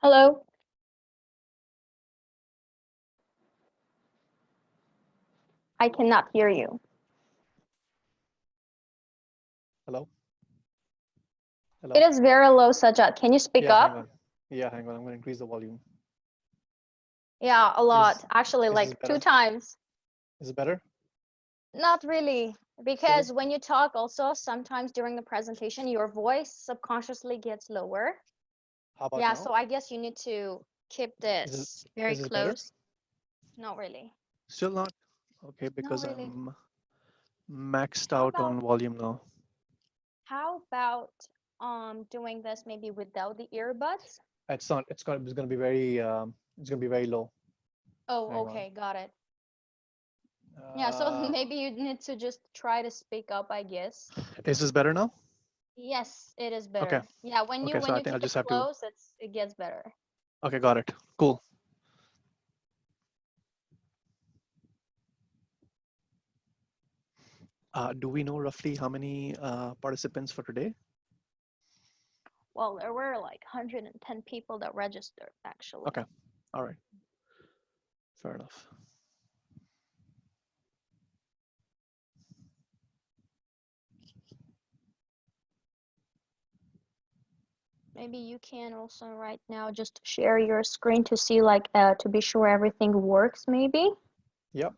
Hello. I cannot hear you. Hello? It Hello? is very low, Sajjad. Can you speak Yeah, hang up? on. Yeah, hang on. I'm going to increase the volume. Yeah, a lot. Is Actually, is this like two better? times. Is it better? Not really, Still? because when you talk also, sometimes during the presentation, your voice subconsciously gets lower. How about Yeah, now? so I guess you need to keep Is it this very is this better? close. Not really. Still not? Okay, Not because really. I'm maxed How out about on volume now. how about doing this maybe without the earbuds? It's not. It's going to be very it's going to be very low. Oh, Hang on. okay, got it. Yeah, so Uh, maybe you need to just try to speak up, I guess. is this better now? Yes, it is Okay. better. Yeah, when you Okay, so when I you think I'll keep it just have to. close, it gets better. Okay, got it. Cool. Do we know roughly how many participants for today? Well, there were like 110 people that registered actually. Okay. All right. Fair enough. Maybe you can also right now just share your screen to see like to be sure everything works maybe. Yep.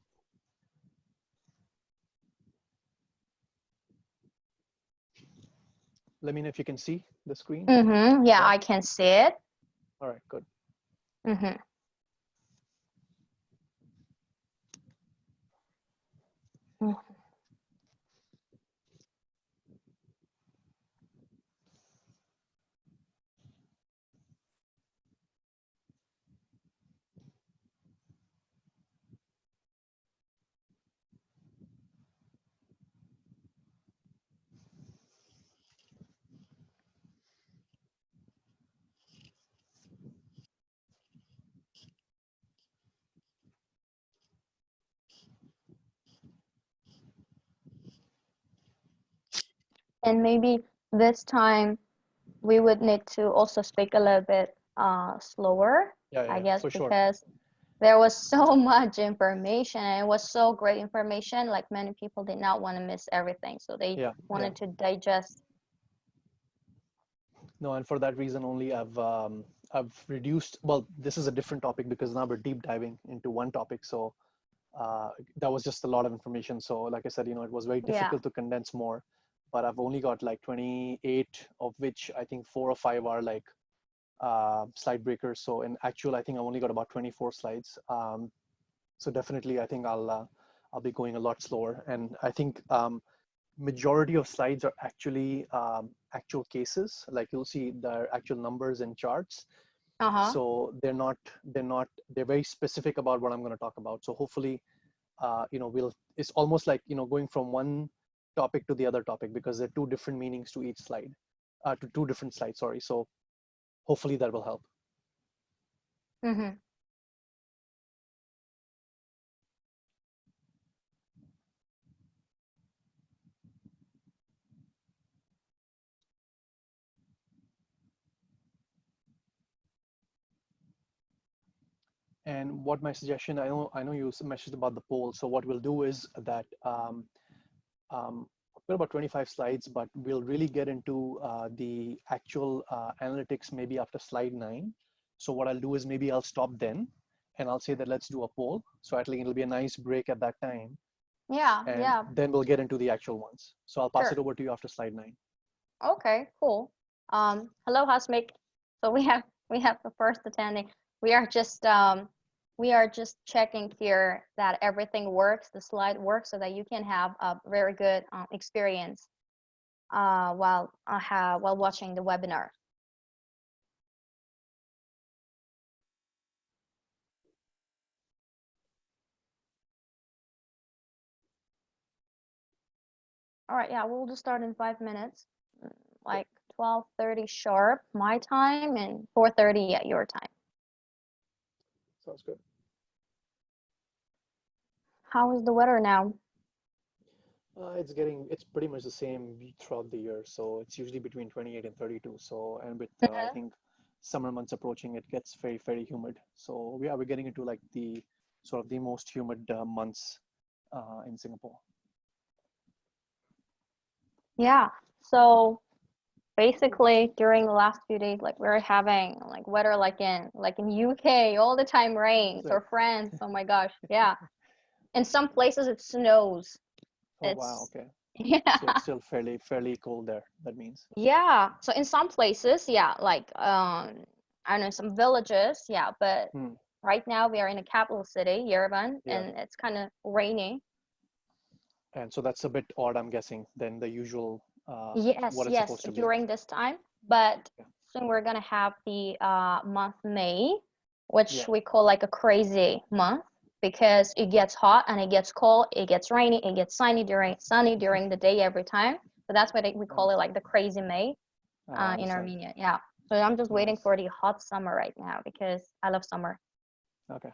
Let me know if you can see the screen. Mm-hmm. Yeah, Yeah. I can see it. All right. Good. Mm-hmm. And maybe this time we would need to also speak a little bit slower, Yeah, I yeah, guess, for sure. because there was so much information and it was so great information. Like many people did not want to miss everything, so they Yeah, yeah. wanted to digest. No, and for that reason only, I've reduced. Well, this is a different topic because now we're deep diving into one topic. So that was just a lot of information. So, like I said, it was very Yeah, difficult to condense more. But I've only got like 28, of which I think 4 or 5 are like slide breakers. So in actual, I think I've only got about 24 slides. So definitely, I think I'll be going a lot slower. And I think majority of slides are actually actual cases. Like you'll see the actual numbers and charts. uh-huh. So they're very specific about what I'm going to talk about. So hopefully, it's almost like, going from one topic to the other topic because there are two different meanings to each slide, to two different slides, sorry. So hopefully that will help. Mm-hmm. And what my suggestion, I know you mentioned about the poll. So what we'll do is that I've got about 25 slides, but we'll really get into the actual analytics maybe after slide 9. So what I'll do is maybe I'll stop then and I'll say that let's do a poll. So at least it'll be a nice break at that time. Yeah, And yeah, then we'll get into the actual ones. So I'll pass it sure. over to you after slide 9. Okay, cool. Hello, Hasmik. So we have the first attending. We are just checking here that everything works, the slide works, so that you can have a very good experience while watching the webinar. All right, yeah, we'll just start in 5 minutes, Yep. like 12:30 sharp my time and 4:30 at your time. Sounds good. How is the weather now? It's pretty much the same throughout the year. So it's usually between 28 and 32. So, and with, I Mhm. think summer months approaching, it gets very, very humid. So we're getting into like the sort of the most humid months in Singapore. Yeah. So basically during the last few days, like we're having like weather like in UK all the time rains, Right. or France. Oh my gosh. Yeah. In some places it snows. Oh wow, It's okay. yeah. So it's still fairly cold there, that means. Yeah. So in some places, yeah, like I don't know, some villages, yeah, but Hmm. right now we are in the capital city, Yerevan, Yeah. and it's kind of rainy. And so that's a bit odd, I'm guessing, than the usual Yes, what it's yes, supposed to be. during this time. But Yeah. soon we're gonna have the month May, which Yeah. we call like a crazy month because it gets hot and it gets cold, it gets rainy, it gets sunny during the day every time. So that's why we call it Nice. like the crazy May I in understand. Armenia. Yeah. So I'm just waiting Nice. for the hot summer right now because I love summer. Okay.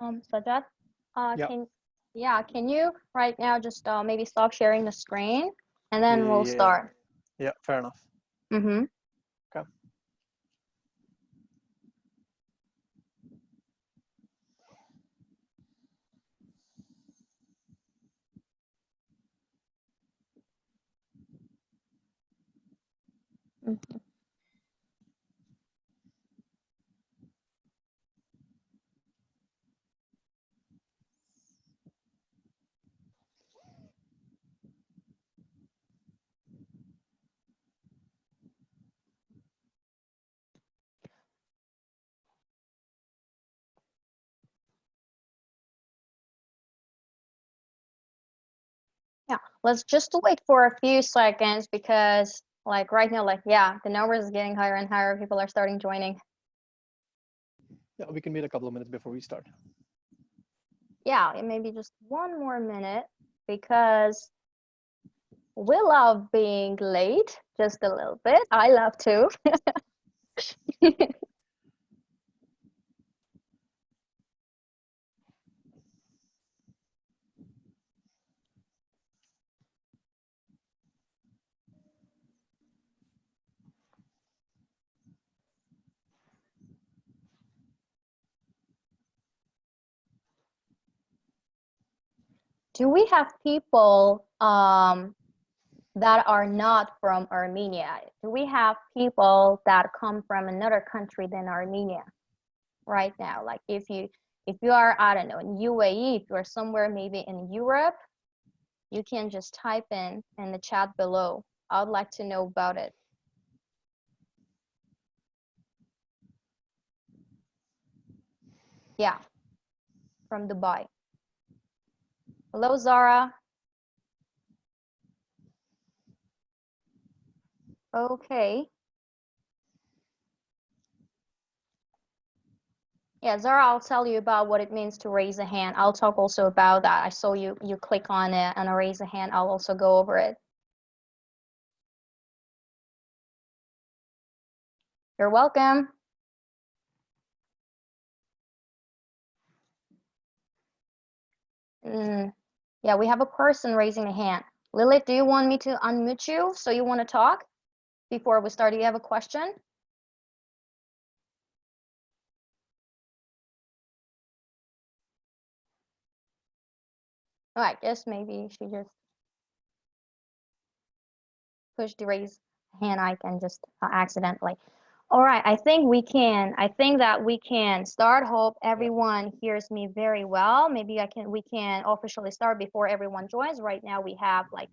Sajjad, Yeah. can you right now just maybe stop sharing the screen and then we'll Yeah. start. Yeah. Fair enough. Mm-hmm. Okay. Yeah, let's just wait for a few seconds because like right now, like yeah, the numbers is getting higher and higher. People are starting joining. Yeah, we can wait a couple of minutes before we start. Yeah, it may be just one more minute because we love being late just a little bit. I love to. do we have people that are not from Armenia? Do we have people that come from another country than Armenia right now? Like if you are, I don't know, in UAE, if you are somewhere maybe in Europe, you can just type in the chat below. I would like to know about it. Yeah, from Dubai. Hello, Zara. Okay. Yeah, Zara, I'll tell you about what it means to raise a hand. I'll talk also about that. I saw you click on it and raise a hand. I'll also go over it. You're welcome. Yeah, we have a person raising a hand. Lilith, do you want me to unmute you? So you want to talk before we start? Do you have a question? Oh, I guess maybe she just pushed the raise hand icon just accidentally. All right, I think that we can start. Hope everyone hears me very well. Maybe we can officially start before everyone joins. Right now we have like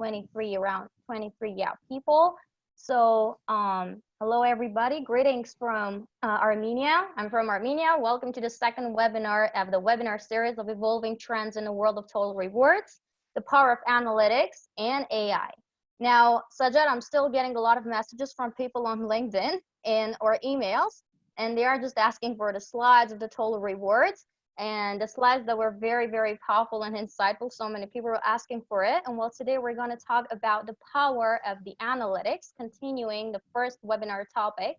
around 23 people. So hello everybody, greetings from Armenia. I'm from Armenia. Welcome to the second webinar of the webinar series of Evolving Trends in the World of Total Rewards, the Power of Analytics and AI. Now, Sajjad, I'm still getting a lot of messages from people on LinkedIn or emails, and they are just asking for the slides of the total rewards and the slides that were very, very powerful and insightful. So many people were asking for it. And well, today we're going to talk about the power of the analytics, continuing the first webinar topic,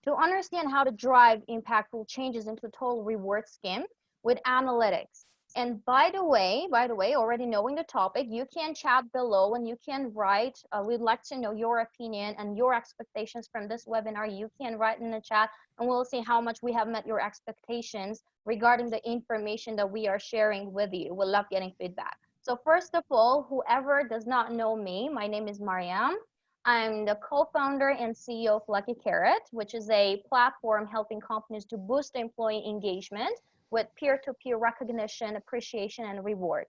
to understand how to drive impactful changes into the total reward scheme with analytics. And by the way, already knowing the topic, you can chat below and you can write. We'd like to know your opinion and your expectations from this webinar. You can write in the chat and we'll see how much we have met your expectations regarding the information that we are sharing with you. We love getting feedback. So first of all, whoever does not know me, my name is Mariam. I'm the co-founder and CEO of Lucky Carrot, which is a platform helping companies to boost employee engagement with peer-to-peer recognition, appreciation, and reward.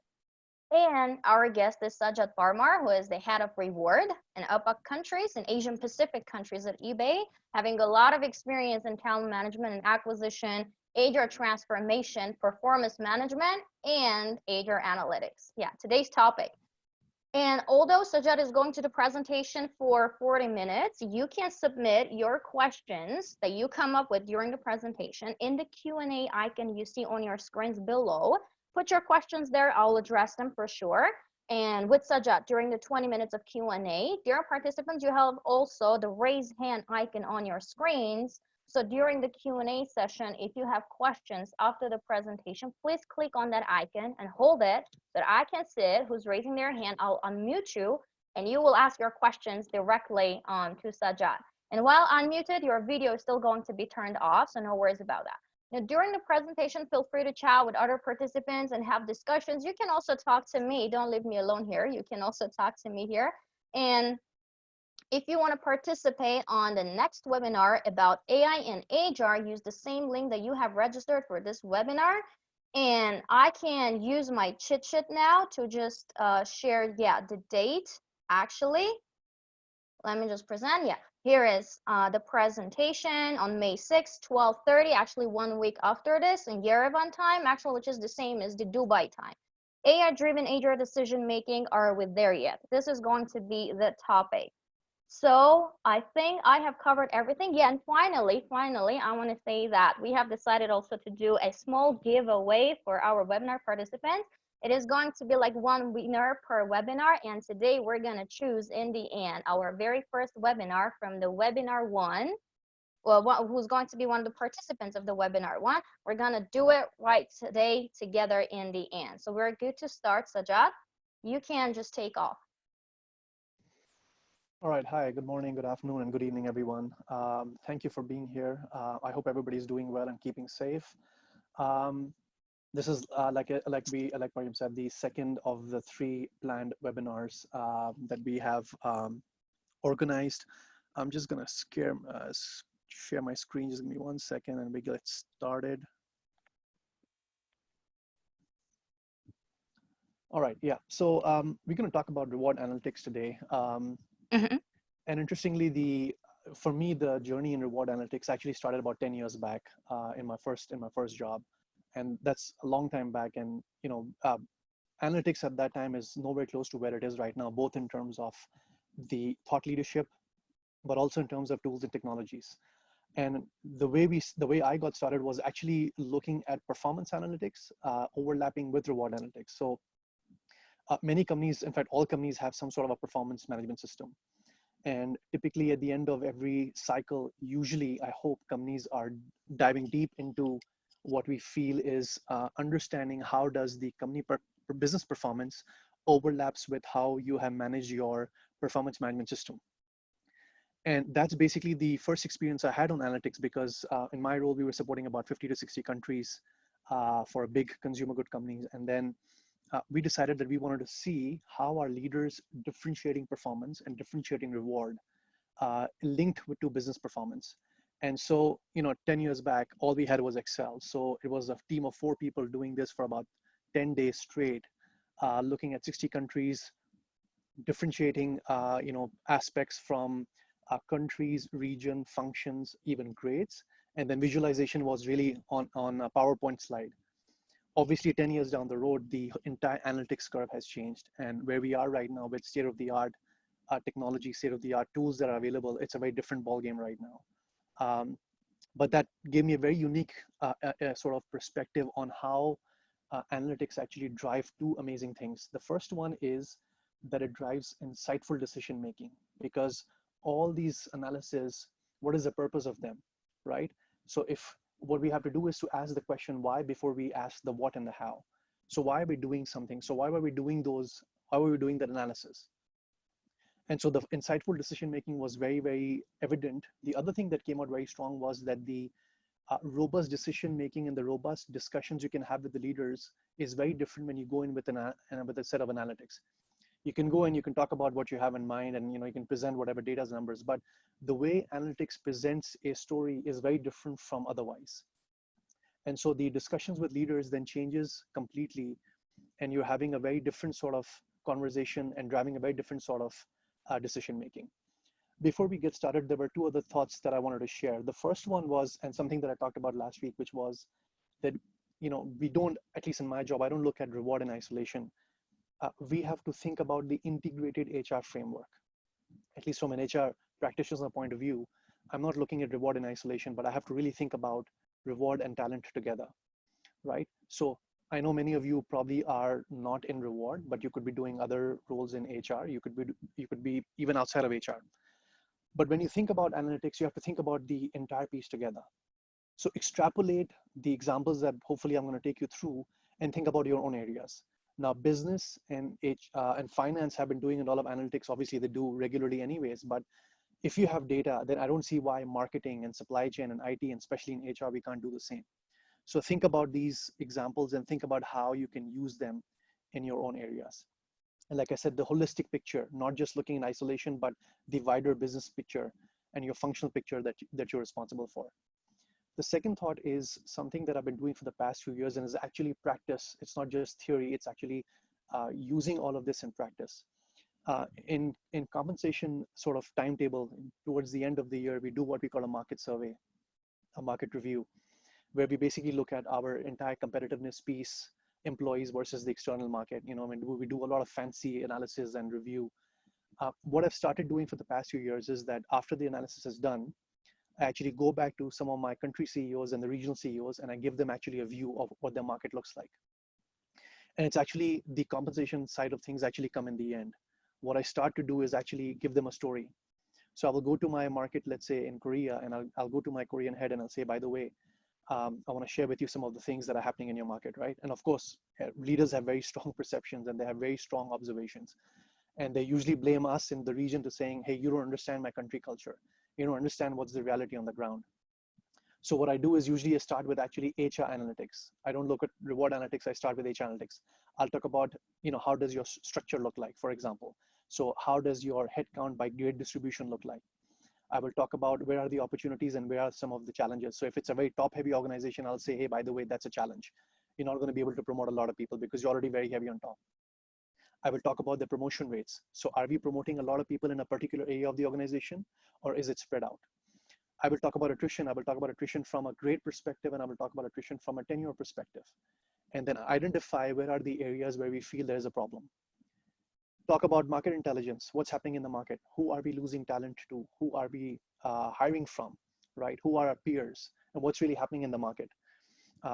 And our guest is Sajjad Parmar, who is the head of reward in APAC countries and Asian Pacific countries at eBay, having a lot of experience in talent management and acquisition, HR transformation, performance management, and HR analytics. Yeah, today's topic. And although Sajjad is going to the presentation for 40 minutes, you can submit your questions that you come up with during the presentation in the Q&A icon you see on your screens below. Put your questions there, I'll address them for sure. And with Sajjad, during the 20 minutes of Q&A, dear participants, you have also the raise hand icon on your screens. So during the Q&A session, if you have questions after the presentation, please click on that icon and hold it so that I can see it. Who's raising their hand, I'll unmute you and you will ask your questions directly to Sajjad. And while unmuted, your video is still going to be turned off, so no worries about that. Now, during the presentation, feel free to chat with other participants and have discussions. You can also talk to me. Don't leave me alone here. You can also talk to me here. And if you want to participate on the next webinar about AI and HR, use the same link that you have registered for this webinar. And I can use my cheat sheet now to just share, the date, actually. Let me just present, Here is the presentation on May 6th, 12:30, actually 1 week after this in Yerevan time, actually, which is the same as the Dubai time. AI-driven HR decision-making, are we there yet? This is going to be the topic. So I think I have covered everything. Yeah, and finally, I want to say that we have decided also to do a small giveaway for our webinar participants. It is going to be like one winner per webinar, and today we're going to choose in the end our very first webinar from the webinar one. Well, who's going to be one of the participants of the webinar one. We're going to do it right today together in the end. So we're good to start, Sajjad. You can just take off. All right. Hi, good morning, good afternoon, and good evening, everyone. Thank you for being here. I hope everybody's doing well and keeping safe. This is like Mariam said, the second of the 3 planned webinars that we have organized. I'm just gonna share my screen. Just give me 1 second and we get started. All right, yeah. So we're gonna talk about reward analytics today. Mhm. And interestingly, for me, the journey in reward analytics actually started about 10 years back in my first job, and that's a long time back. And analytics at that time is nowhere close to where it is right now, both in terms of the thought leadership, but also in terms of tools and technologies. And the way I got started was actually looking at performance analytics overlapping with reward analytics. So many companies, in fact, all companies have some sort of a performance management system. And typically at the end of every cycle, usually I hope companies are diving deep into what we feel is understanding how does the company business performance overlaps with how you have managed your performance management system. And that's basically the first experience I had on analytics, because in my role, we were supporting about 50 to 60 countries for big consumer good companies. And then we decided that we wanted to see how our leaders differentiating performance and differentiating reward linked to business performance. And so, 10 years back, all we had was Excel. So it was a team of 4 people doing this for about 10 days straight, looking at 60 countries, differentiating, aspects from countries, region, functions, even grades. And then visualization was really on a PowerPoint slide. Obviously, 10 years down the road, the entire analytics curve has changed. And where we are right now with state-of-the-art technology, state-of-the-art tools that are available, it's a very different ballgame right now. But that gave me a very unique sort of perspective on how analytics actually drive 2 amazing things. The first one is that it drives insightful decision making, because all these analysis, what is the purpose of them, right? So if what we have to do is to ask the question why before we ask the what and the how. So why are we doing something? So why were we doing that analysis? And so the insightful decision making was very, very evident. The other thing that came out very strong was that the robust decision making and the robust discussions you can have with the leaders is very different when you go in with with a set of analytics. You can go and you can talk about what you have in mind, and you can present whatever data's numbers, but the way analytics presents a story is very different from otherwise. And so the discussions with leaders then changes completely, and you're having a very different sort of conversation and driving a very different sort of decision making. Before we get started, there were 2 other thoughts that I wanted to share. The first one was, and something that I talked about last week, which was that we don't, at least in my job, I don't look at reward in isolation. We have to think about the integrated HR framework. At least from an HR practitioner point of view, I'm not looking at reward in isolation, but I have to really think about reward and talent together, right? So I know many of you probably are not in reward, but you could be doing other roles in HR. You could be even outside of HR. But when you think about analytics, you have to think about the entire piece together. So extrapolate the examples that hopefully I'm going to take you through and think about your own areas. Now, business and finance have been doing a lot of analytics. Obviously, they do regularly anyways. But if you have data, then I don't see why marketing and supply chain and IT, and especially in HR, we can't do the same. So think about these examples and think about how you can use them in your own areas. And like I said, the holistic picture, not just looking in isolation, but the wider business picture and your functional picture that you're responsible for. The second thought is something that I've been doing for the past few years and is actually practice. It's not just theory, it's actually using all of this in practice. In compensation sort of timetable, towards the end of the year, we do what we call a market survey, a market review, where we basically look at our entire competitiveness piece, employees versus the external market. We do a lot of fancy analysis and review. What I've started doing for the past few years is that after the analysis is done, I actually go back to some of my country CEOs and the regional CEOs, and I give them actually a view of what their market looks like. And it's actually the compensation side of things actually come in the end. What I start to do is actually give them a story. So I will go to my market, let's say in Korea, and I'll go to my Korean head and I'll say, by the way, I want to share with you some of the things that are happening in your market, right? And of course, leaders have very strong perceptions and they have very strong observations. And they usually blame us in the region to saying, hey, you don't understand my country culture. You don't understand what's the reality on the ground. So what I do is usually I start with actually HR analytics. I don't look at reward analytics. I start with HR analytics. I'll talk about, how does your structure look like, for example. So how does your headcount by grade distribution look like? I will talk about where are the opportunities and where are some of the challenges. So if it's a very top heavy organization, I'll say, hey, by the way, that's a challenge. You're not going to be able to promote a lot of people because you're already very heavy on top. I will talk about the promotion rates. So are we promoting a lot of people in a particular area of the organization, or is it spread out? I will talk about attrition. I will talk about attrition from a grade perspective, and I will talk about attrition from a tenure perspective. And then identify where are the areas where we feel there's a problem. Talk about market intelligence. What's happening in the market? Who are we losing talent to? Who are we hiring from, right? Who are our peers? And what's really happening in the market?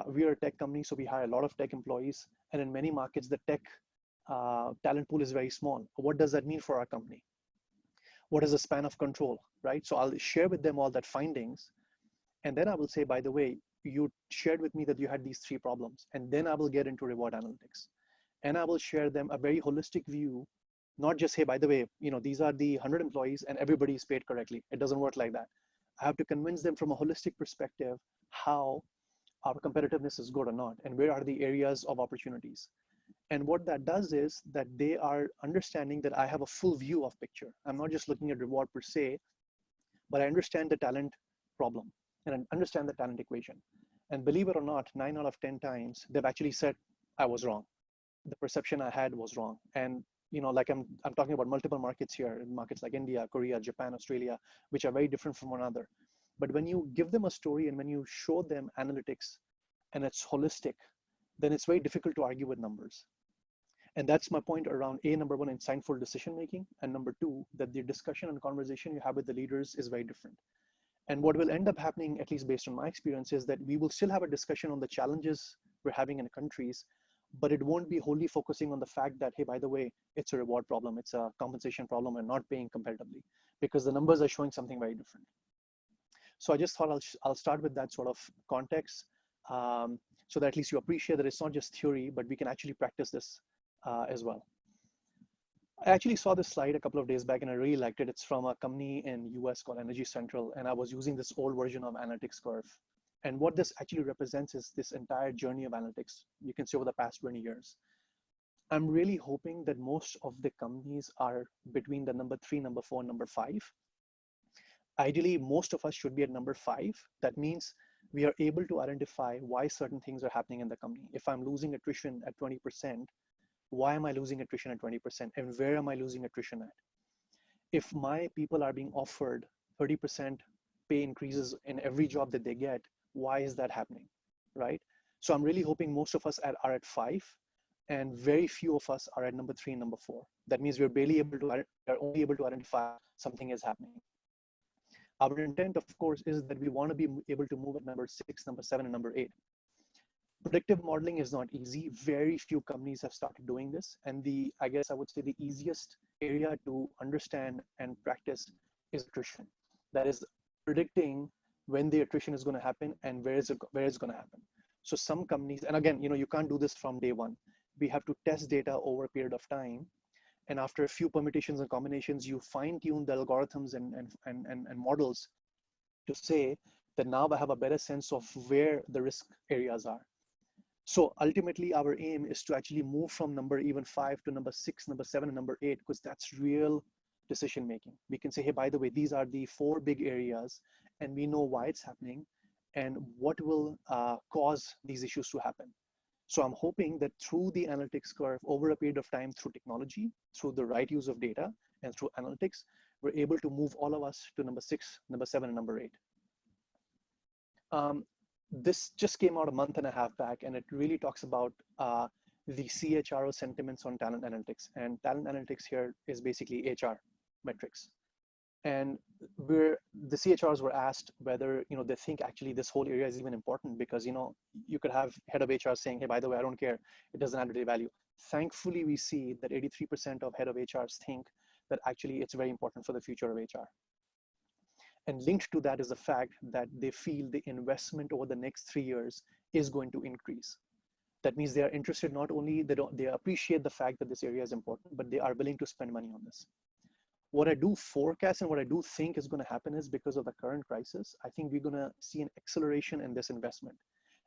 We are a tech company, so we hire a lot of tech employees. And in many markets, the tech talent pool is very small. What does that mean for our company? What is the span of control, right? So I'll share with them all that findings. And then I will say, by the way, you shared with me that you had these 3 problems. And then I will get into reward analytics. And I will share them a very holistic view, not just, hey, by the way, these are the 100 employees and everybody is paid correctly. It doesn't work like that. I have to convince them from a holistic perspective how our competitiveness is good or not, and where are the areas of opportunities. And what that does is that they are understanding that I have a full view of picture. I'm not just looking at reward per se, but I understand the talent problem and I understand the talent equation. And believe it or not, 9 out of 10 times, they've actually said, I was wrong. The perception I had was wrong. And like I'm talking about multiple markets here, in markets like India, Korea, Japan, Australia, which are very different from one another. But when you give them a story and when you show them analytics and it's holistic, then it's very difficult to argue with numbers. And that's my point around number 1, insightful decision making, and number 2, that the discussion and conversation you have with the leaders is very different. And what will end up happening, at least based on my experience, is that we will still have a discussion on the challenges we're having in countries, but it won't be wholly focusing on the fact that, hey, by the way, it's a reward problem, it's a compensation problem, and not paying competitively, because the numbers are showing something very different. So I just thought I'll start with that sort of context, so that at least you appreciate that it's not just theory, but we can actually practice this as well. I actually saw this slide a couple of days back and I really liked it. It's from a company in US called Energy Central, and I was using this old version of analytics curve. And what this actually represents is this entire journey of analytics. You can see over the past 20 years. I'm really hoping that most of the companies are between the number 3, number 4, number 5. Ideally, most of us should be at number 5. That means we are able to identify why certain things are happening in the company. If I'm losing attrition at 20%, why am I losing attrition at 20%? And where am I losing attrition at? If my people are being offered 30% pay increases in every job that they get, why is that happening, right? So I'm really hoping most of us are at 5, and very few of us are at number 3 and number 4. That means we're only able to identify something is happening. Our intent, of course, is that we want to be able to move at number 6, number 7, and number 8. Predictive modeling is not easy. Very few companies have started doing this. And I guess I would say the easiest area to understand and practice is attrition. That is predicting when the attrition is going to happen and where it's going to happen. So some companies, and again, you can't do this from day one. We have to test data over a period of time. And after a few permutations and combinations, you fine tune the algorithms and models to say that now I have a better sense of where the risk areas are. So ultimately, our aim is to actually move from number even 5 to number 6, number 7, and number 8, because that's real decision making. We can say, hey, by the way, these are the 4 big areas, and we know why it's happening and what will cause these issues to happen. So I'm hoping that through the analytics curve, over a period of time, through technology, through the right use of data, and through analytics, we're able to move all of us to number 6, number 7, and number 8. This just came out a month and a half back, and it really talks about the CHRO sentiments on talent analytics. And talent analytics here is basically HR metrics. And the CHRs were asked whether they think actually this whole area is even important, because you could have head of HR saying, hey, by the way, I don't care, it doesn't add any value. Thankfully, we see that 83% of head of HRs think that actually it's very important for the future of HR. And linked to that is the fact that they feel the investment over the next 3 years is going to increase. That means they are interested, not only they appreciate the fact that this area is important, but they are willing to spend money on this. What I do forecast and what I do think is going to happen is, because of the current crisis, I think we're going to see an acceleration in this investment.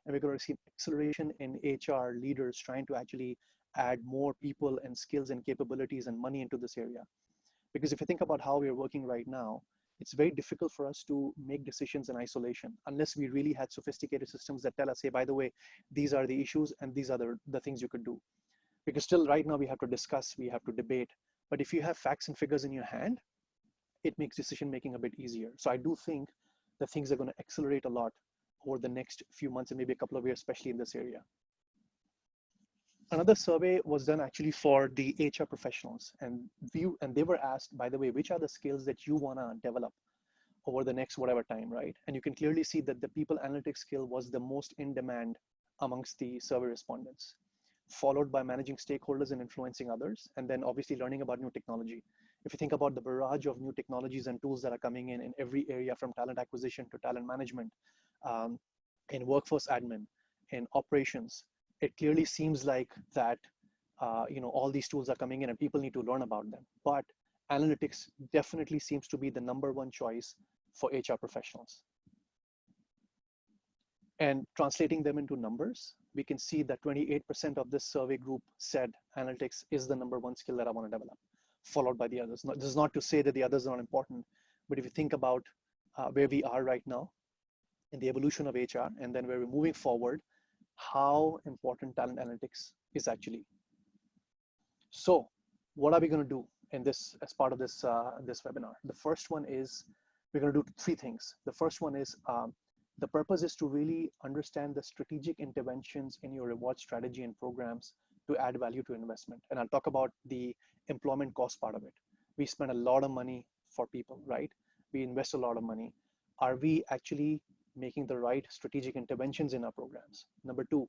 And we're going to see an acceleration in HR leaders trying to actually add more people and skills and capabilities and money into this area. Because if you think about how we are working right now, it's very difficult for us to make decisions in isolation unless we really had sophisticated systems that tell us, hey, by the way, these are the issues and these are the things you could do. Because still right now we have to discuss, we have to debate. But if you have facts and figures in your hand, it makes decision making a bit easier. So I do think that things are going to accelerate a lot over the next few months and maybe a couple of years, especially in this area. Another survey was done actually for the HR professionals, and they were asked, by the way, which are the skills that you want to develop over the next whatever time, right? And you can clearly see that the people analytics skill was the most in demand amongst the survey respondents, followed by managing stakeholders and influencing others, and then obviously learning about new technology. If you think about the barrage of new technologies and tools that are coming in every area, from talent acquisition to talent management, in workforce admin, in operations, it clearly seems like that all these tools are coming in and people need to learn about them. But analytics definitely seems to be the #1 choice for HR professionals. And translating them into numbers, we can see that 28% of this survey group said analytics is the #1 skill that I want to develop, followed by the others. This is not to say that the others are not important, but if you think about where we are right now in the evolution of HR, and then where we're moving forward, how important talent analytics is actually. So what are we going to do in this as part of this this webinar? The first one is we're going to do 3 things. The first one is the purpose is to really understand the strategic interventions in your reward strategy and programs to add value to investment. And I'll talk about the employment cost part of it. We spend a lot of money for people, right? We invest a lot of money. Are we actually making the right strategic interventions in our programs? Number 2,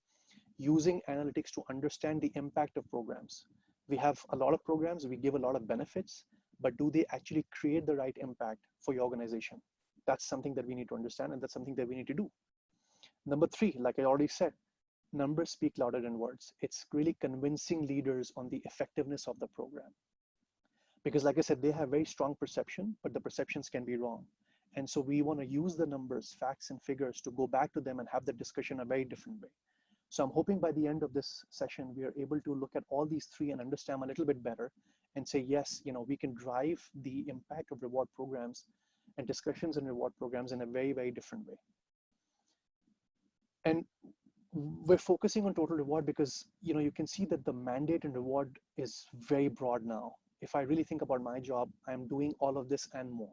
using analytics to understand the impact of programs. We have a lot of programs, we give a lot of benefits, but do they actually create the right impact for your organization? That's something that we need to understand, and that's something that we need to do. Number 3, like I already said, numbers speak louder than words. It's really convincing leaders on the effectiveness of the program. Because like I said, they have very strong perception, but the perceptions can be wrong. And so we want to use the numbers, facts, and figures to go back to them and have the discussion a very different way. So I'm hoping by the end of this session, we are able to look at all these 3 and understand a little bit better and say, yes, we can drive the impact of reward programs and discussions and reward programs in a very, very different way. And we're focusing on total reward because, you can see that the mandate and reward is very broad now. If I really think about my job, I'm doing all of this and more.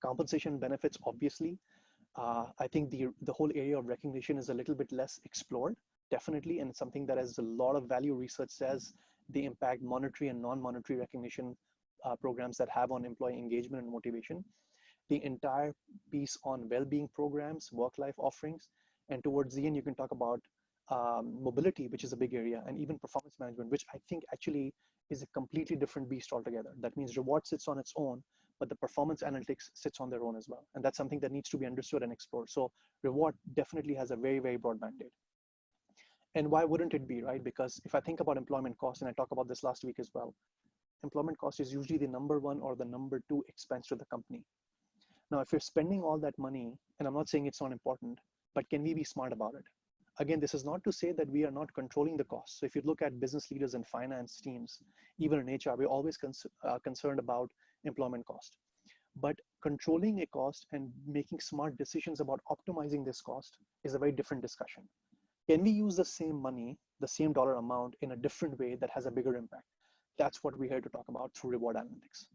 Compensation benefits, obviously. I think the whole area of recognition is a little bit less explored, definitely, and it's something that has a lot of value. Research says the impact monetary and non-monetary recognition programs that have on employee engagement and motivation. The entire piece on well-being programs, work-life offerings, and towards the end, you can talk about mobility, which is a big area, and even performance management, which I think actually is a completely different beast altogether. That means reward sits on its own, but the performance analytics sits on their own as well. And that's something that needs to be understood and explored. So reward definitely has a very, very broad mandate. And why wouldn't it be, right? Because if I think about employment cost, and I talked about this last week as well, employment cost is usually the #1 or the #2 expense to the company. Now, if you're spending all that money, and I'm not saying it's not important, but can we be smart about it? Again, this is not to say that we are not controlling the costs. So if you look at business leaders and finance teams, even in HR, we're always concerned about employment cost. But controlling a cost and making smart decisions about optimizing this cost is a very different discussion. Can we use the same money, the same dollar amount, in a different way that has a bigger impact? That's what we're here to talk about through reward analytics.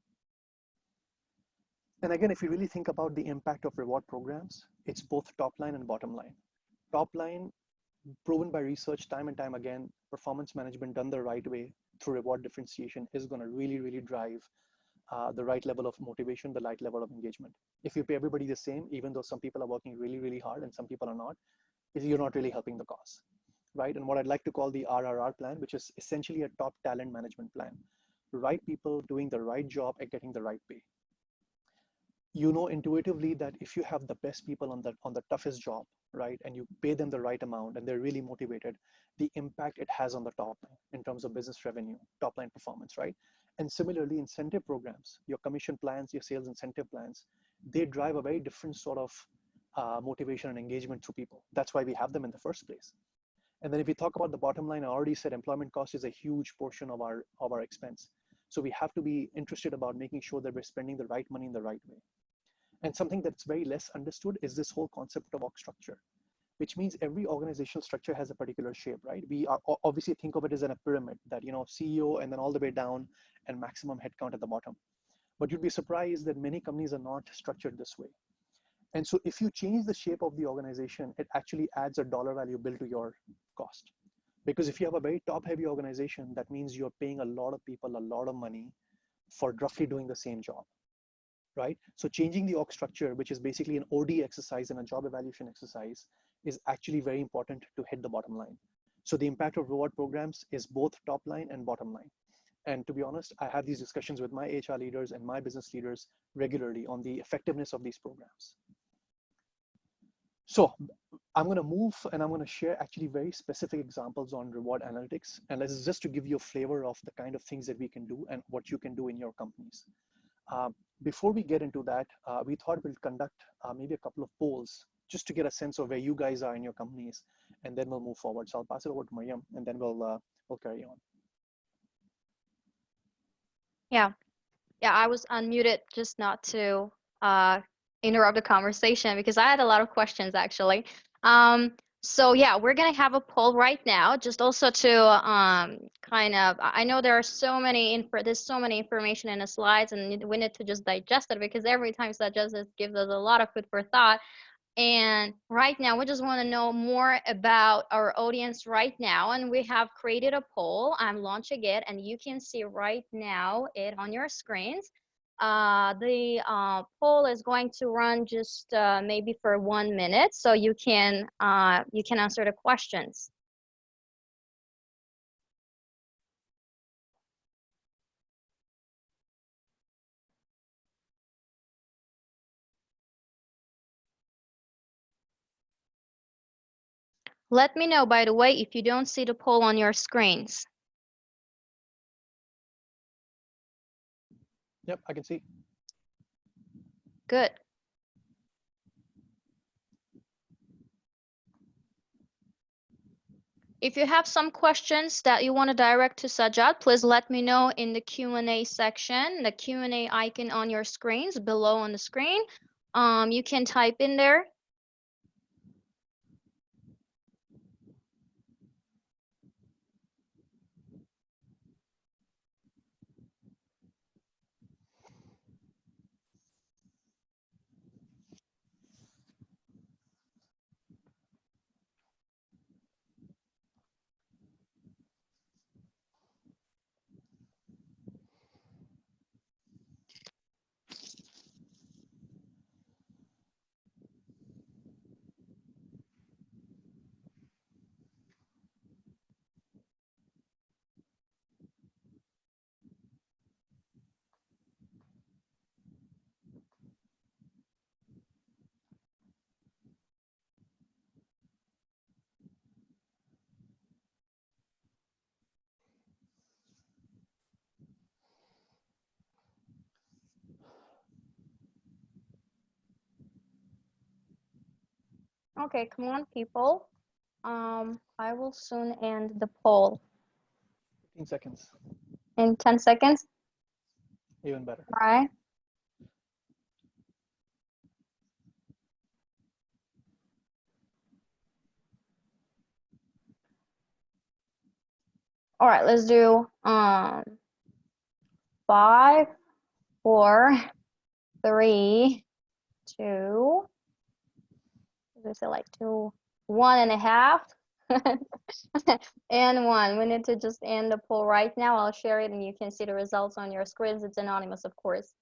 And again, if you really think about the impact of reward programs, it's both top line and bottom line. Top line, proven by research time and time again, performance management done the right way through reward differentiation is going to really, really drive the right level of motivation, the right level of engagement. If you pay everybody the same, even though some people are working really, really hard and some people are not, you're not really helping the cause, right? And what I'd like to call the RRR plan, which is essentially a top talent management plan. Right people doing the right job and getting the right pay. You know intuitively that if you have the best people on the toughest job, right, and you pay them the right amount and they're really motivated, the impact it has on the top line in terms of business revenue, top line performance, right? And similarly, incentive programs, your commission plans, your sales incentive plans, they drive a very different sort of motivation and engagement through people. That's why we have them in the first place. And then if we talk about the bottom line, I already said employment cost is a huge portion of our expense. So we have to be interested about making sure that we're spending the right money in the right way. And something that's very less understood is this whole concept of org structure, which means every organizational structure has a particular shape, right? We are obviously think of it as in a pyramid that, CEO and then all the way down and maximum headcount at the bottom. But you'd be surprised that many companies are not structured this way. And so if you change the shape of the organization, it actually adds a dollar value bill to your cost. Because if you have a very top heavy organization, that means you're paying a lot of people a lot of money for roughly doing the same job, right? So changing the org structure, which is basically an OD exercise and a job evaluation exercise, is actually very important to hit the bottom line. So the impact of reward programs is both top line and bottom line. And to be honest, I have these discussions with my HR leaders and my business leaders regularly on the effectiveness of these programs. So I'm going to move and I'm going to share actually very specific examples on reward analytics. And this is just to give you a flavor of the kind of things that we can do and what you can do in your companies. Before we get into that, we thought we'll conduct maybe a couple of polls just to get a sense of where you guys are in your companies, and then we'll move forward. So I'll pass it over to Mariam, and then we'll carry on. Yeah, I was unmuted just not to interrupt the conversation because I had a lot of questions actually. So yeah, we're gonna have a poll right now, just also to kind of, I know there are so many there's so many information in the slides, and we need to just digest it because every time Sajjad gives us a lot of food for thought. And right now, we just want to know more about our audience right now. And we have created a poll. I'm launching it, and you can see right now it on your screens. The poll is going to run just maybe for 1 minute, so you can answer the questions. Let me know, by the way, if you don't see the poll on your screens. Yep, I can see. Good. If you have some questions that you want to direct to Sajjad, please let me know in the Q&A section, the Q&A icon on your screens below on the screen. You can type in there. Okay, come on, people. I will soon end the poll. 15 seconds. In 10 seconds? Even better. All right. All right, let's do 5, 4, 3, 2. We say like 2, 1.5, and 1. We need to just end the poll right now. I'll share it, and you can see the results on your screens. It's anonymous, of course.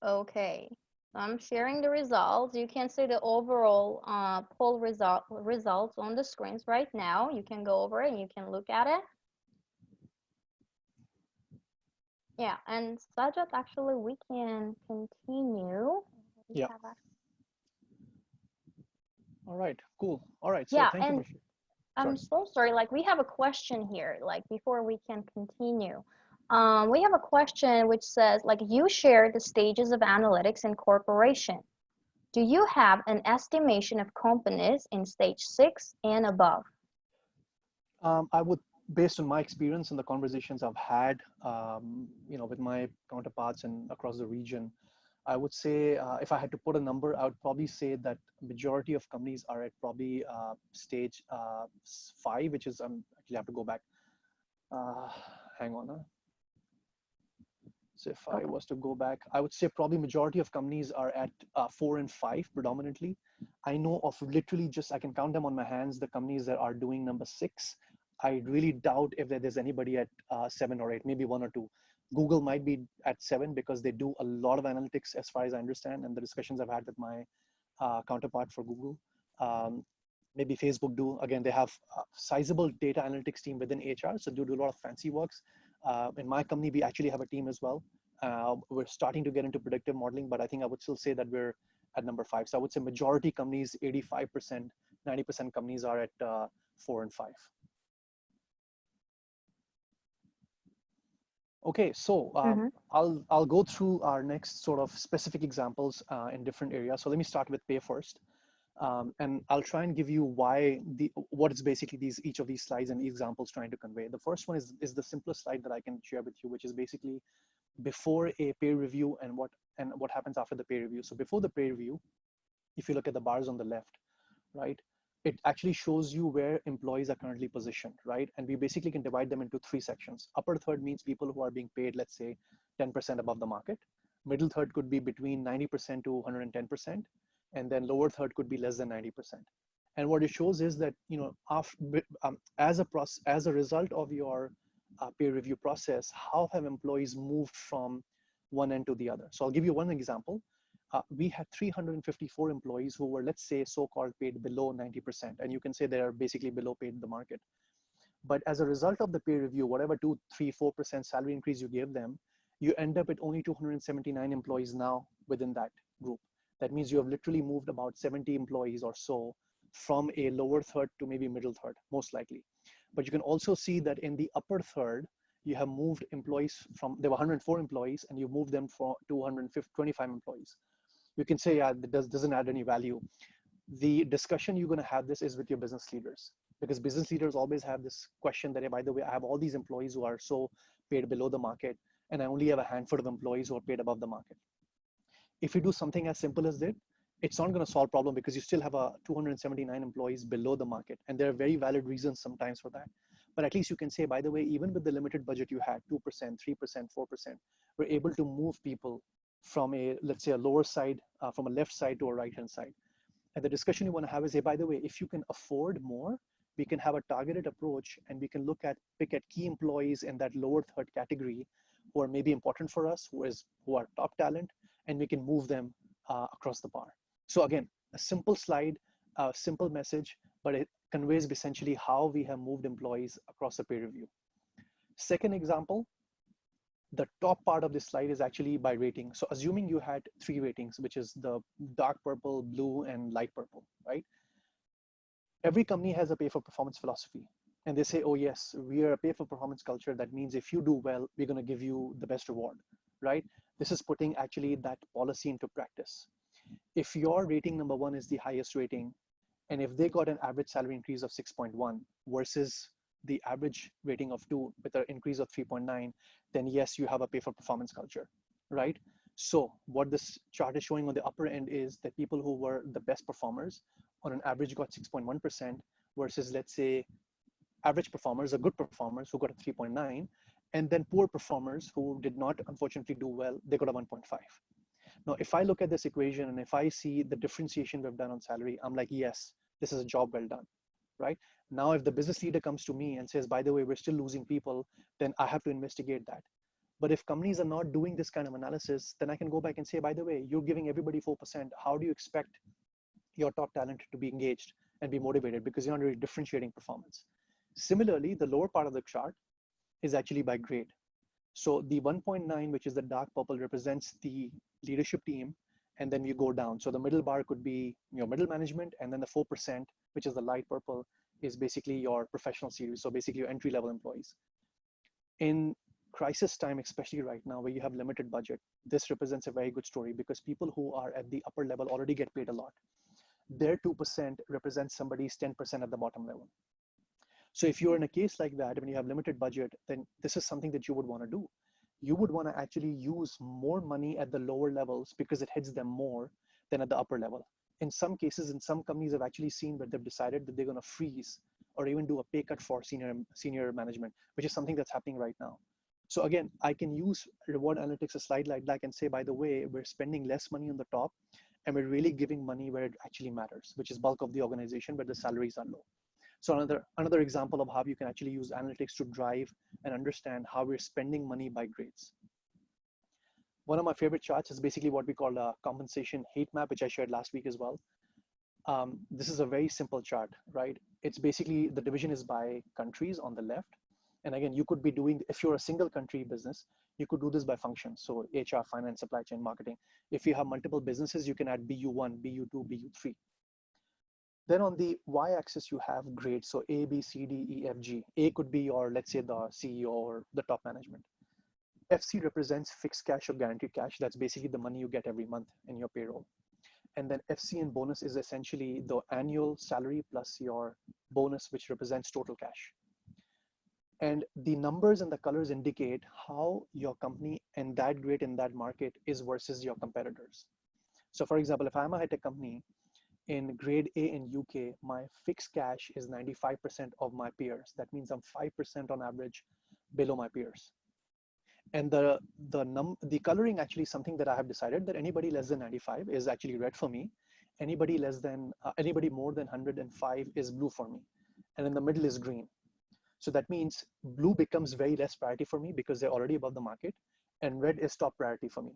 Okay, I'm sharing the results. You can see the overall poll results on the screens right now. You can go over it and you can look at it. Yeah, and Sajjad, actually, we can continue. Yeah. All right, cool. All right, so yeah, thank you, and Michelle. I'm Sorry. so sorry. Like we have a question here, like before we can continue. We have a question which says, like you shared the stages of analytics in corporation. Do you have an estimation of companies in stage 6 and above? I would, based on my experience and the conversations I've had, with my counterparts and across the region, I would say if I had to put a number, I would probably say that majority of companies are at probably stage 5, which is actually I have to go back. Uh, Hang on. So if I Okay. was to go back, I would say probably majority of companies are at 4 and 5 predominantly. I know of literally just, I can count them on my hands, the companies that are doing number 6. I really doubt if there's anybody at 7 or 8, maybe 1 or 2. Google might be at 7 because they do a lot of analytics as far as I understand, and the discussions I've had with my counterpart for Google. Maybe Facebook do. Again, they have a sizable data analytics team within HR, so do a lot of fancy works. In my company, we actually have a team as well. We're starting to get into predictive modeling, but I think I would still say that we're at number 5. So I would say majority companies, 85%, 90% companies are at 4 and 5. Okay, so I'll go through our next sort of specific examples in different areas. So let me start with pay first. And I'll try and give you what is basically each of these slides and examples trying to convey. The first one is the simplest slide that I can share with you, which is basically before a pay review and what happens after the pay review. So before the pay review, if you look at the bars on the left, right, it actually shows you where employees are currently positioned, right? And we basically can divide them into 3 sections. Upper third means people who are being paid, let's say, 10% above the market. Middle third could be between 90% to 110%. And then lower third could be less than 90%. And what it shows is that, as a result of your peer review process, how have employees moved from one end to the other? So I'll give you one example. We had 354 employees who were, let's say, so-called paid below 90%. And you can say they are basically below paid in the market. But as a result of the peer review, whatever 2, 3, 4% salary increase you give them, you end up with only 279 employees now within that group. That means you have literally moved about 70 employees or so from a lower third to maybe middle third, most likely. But you can also see that in the upper third, you have moved employees from, there were 104 employees and you moved them for 225 employees. You can say, yeah, that doesn't add any value. The discussion you're going to have this is with your business leaders, because business leaders always have this question that, hey, by the way, I have all these employees who are so paid below the market, and I only have a handful of employees who are paid above the market. If you do something as simple as that, it's not going to solve problem because you still have 279 employees below the market. And there are very valid reasons sometimes for that. But at least you can say, by the way, even with the limited budget you had, 2%, 3%, 4%, we're able to move people from let's say a lower side, from a left side to a right-hand side. And the discussion you want to have is, hey, by the way, if you can afford more, we can have a targeted approach and we can pick at key employees in that lower third category who are maybe important for us, who are top talent, and we can move them across the bar. So again, a simple slide, a simple message, but it conveys essentially how we have moved employees across the peer review. Second example, the top part of this slide is actually by rating. So assuming you had 3 ratings, which is the dark purple, blue, and light purple, right? Every company has a pay for performance philosophy. And they say, oh yes, we are a pay for performance culture. That means if you do well, we're going to give you the best reward, right? This is putting actually that policy into practice. If your rating number 1 is the highest rating, and if they got an average salary increase of 6.1 versus the average rating of 2 with an increase of 3.9, then yes, you have a pay for performance culture, right? So what this chart is showing on the upper end is that people who were the best performers on an average got 6.1% versus, let's say, average performers or good performers who got a 3.9, and then poor performers who did not unfortunately do well, they got a 1.5. Now, if I look at this equation and if I see the differentiation we've done on salary, I'm like, yes, this is a job well done, right? Now, if the business leader comes to me and says, by the way, we're still losing people, then I have to investigate that. But if companies are not doing this kind of analysis, then I can go back and say, by the way, you're giving everybody 4%. How do you expect your top talent to be engaged and be motivated? Because you're not really differentiating performance. Similarly, the lower part of the chart is actually by grade. So the 1.9, which is the dark purple, represents the leadership team, and then you go down. So the middle bar could be your middle management, and then the 4%, which is the light purple, is basically your professional series. So basically your entry level employees. In crisis time, especially right now where you have limited budget, this represents a very good story because people who are at the upper level already get paid a lot. Their 2% represents somebody's 10% at the bottom level. So if you're in a case like that, when you have limited budget, then this is something that you would want to do. You would want to actually use more money at the lower levels because it hits them more than at the upper level. In some cases, in some companies, I've actually seen where they've decided that they're going to freeze or even do a pay cut for senior management, which is something that's happening right now. So again, I can use reward analytics a slide like that and say, by the way, we're spending less money on the top and we're really giving money where it actually matters, which is bulk of the organization, where the salaries are low. So another example of how you can actually use analytics to drive and understand how we're spending money by grades. One of my favorite charts is basically what we call a compensation heat map, which I shared last week as well. This is a very simple chart, right? It's basically the division is by countries on the left. And again, you could be doing, if you're a single country business, you could do this by function. So HR, finance, supply chain, marketing. If you have multiple businesses, you can add BU1, BU2, BU3. Then on the y-axis, you have grades. So A, B, C, D, E, F, G. A could be your, let's say, the CEO or the top management. FC represents fixed cash or guaranteed cash. That's basically the money you get every month in your payroll. And then FC and bonus is essentially the annual salary plus your bonus, which represents total cash. And the numbers and the colors indicate how your company and that grade in that market is versus your competitors. So for example, if I'm a high-tech company, in grade A in UK, my fixed cash is 95% of my peers. That means I'm 5% on average below my peers. And the coloring actually is something that I have decided that anybody less than 95 is actually red for me. Anybody anybody more than 105 is blue for me. And in the middle is green. So that means blue becomes very less priority for me because they're already above the market, and red is top priority for me.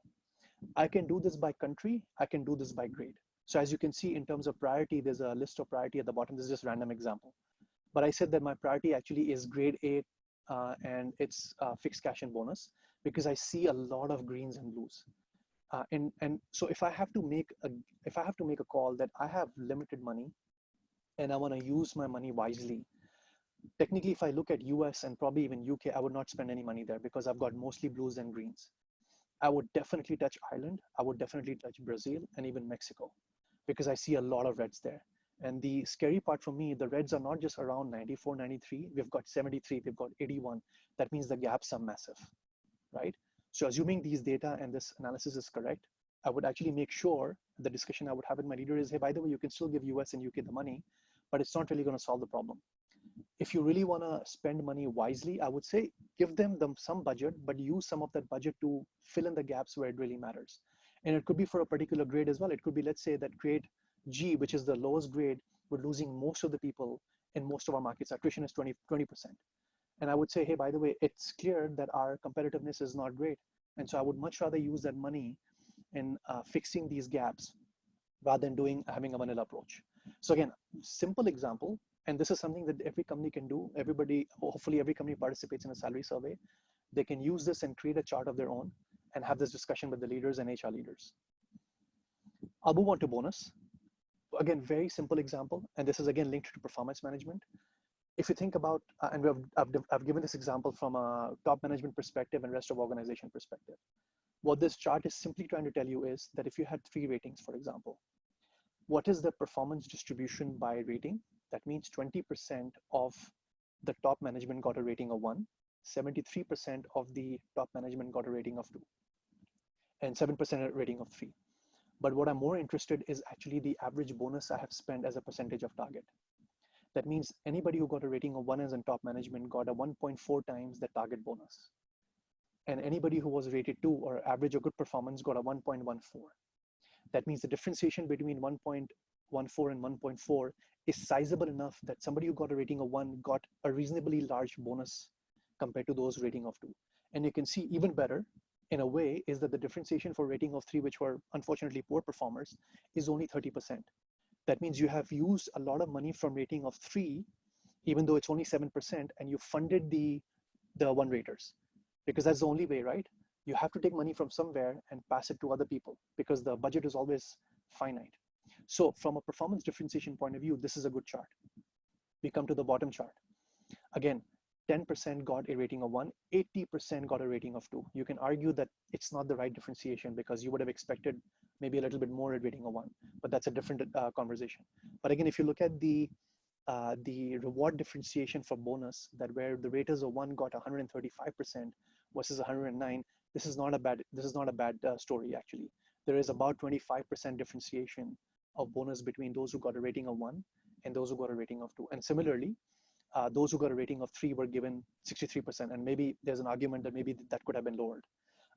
I can do this by country. I can do this by grade. So as you can see, in terms of priority, there's a list of priority at the bottom. This is just a random example. But I said that my priority actually is grade A, and it's fixed cash and bonus, because I see a lot of greens and blues. And so if I have to make a call that I have limited money and I want to use my money wisely, technically, if I look at US and probably even UK, I would not spend any money there because I've got mostly blues and greens. I would definitely touch Ireland. I would definitely touch Brazil and even Mexico, because I see a lot of reds there. And the scary part for me, the reds are not just around 94, 93. We've got 73, we've got 81. That means the gaps are massive, right? So assuming these data and this analysis is correct, I would actually make sure the discussion I would have with my leader is, hey, by the way, you can still give US and UK the money, but it's not really going to solve the problem. If you really want to spend money wisely, I would say give them some budget, but use some of that budget to fill in the gaps where it really matters. And it could be for a particular grade as well. It could be, let's say that grade G, which is the lowest grade, we're losing most of the people in most of our markets. Attrition is 20%. And I would say, hey, by the way, it's clear that our competitiveness is not great. And so I would much rather use that money in fixing these gaps rather than having a vanilla approach. So again, simple example. And this is something that every company can do. Hopefully every company participates in a salary survey. They can use this and create a chart of their own and have this discussion with the leaders and HR leaders. I'll move on to bonus. Again, very simple example. And this is again linked to performance management. If you think about, and I've given this example from a top management perspective and rest of organization perspective. What this chart is simply trying to tell you is that if you had 3 ratings, for example, what is the performance distribution by rating? That means 20% of the top management got a rating of 1, 73% of the top management got a rating of 2, and 7% a rating of 3. But what I'm more interested is actually the average bonus I have spent as a percentage of target. That means anybody who got a rating of 1 as in top management got a 1.4 times the target bonus. And anybody who was rated 2 or average or good performance got a 1.14. That means the differentiation between 1.14 and 1.4 is sizable enough that somebody who got a rating of 1 got a reasonably large bonus compared to those rating of 2. And you can see even better, in a way, is that the differentiation for rating of 3, which were unfortunately poor performers, is only 30%. That means you have used a lot of money from rating of 3, even though it's only 7%, and you funded the 1 raters. Because that's the only way, right? You have to take money from somewhere and pass it to other people because the budget is always finite. So from a performance differentiation point of view, this is a good chart. We come to the bottom chart. Again, 10% got a rating of 1, 80% got a rating of 2. You can argue that it's not the right differentiation because you would have expected maybe a little bit more at rating of 1, but that's a different conversation. But again, if you look at the reward differentiation for bonus, that where the raters of 1 got 135% versus 109, this is not a bad story actually. There is about 25% differentiation of bonus between those who got a rating of 1 and those who got a rating of 2. And similarly, those who got a rating of 3 were given 63%, and maybe there's an argument that maybe that could have been lowered.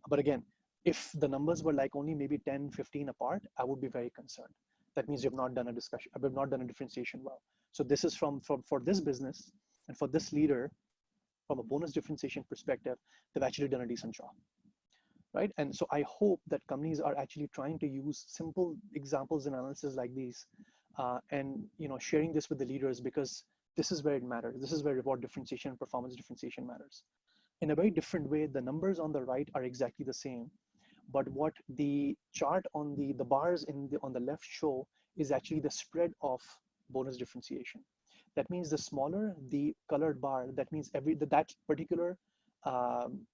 But again, if the numbers were like only maybe 10, 15 apart, I would be very concerned. That means you've not done a discussion, we've not done a differentiation well. So this is for this business and for this leader, from a bonus differentiation perspective, they've actually done a decent job, right? And so I hope that companies are actually trying to use simple examples and analysis like these, and sharing this with the leaders, because this is where it matters. This is where reward differentiation and performance differentiation matters. In a very different way, the numbers on the right are exactly the same, but what the chart on the bars on the left show is actually the spread of bonus differentiation. That means the smaller the colored bar, that means that particular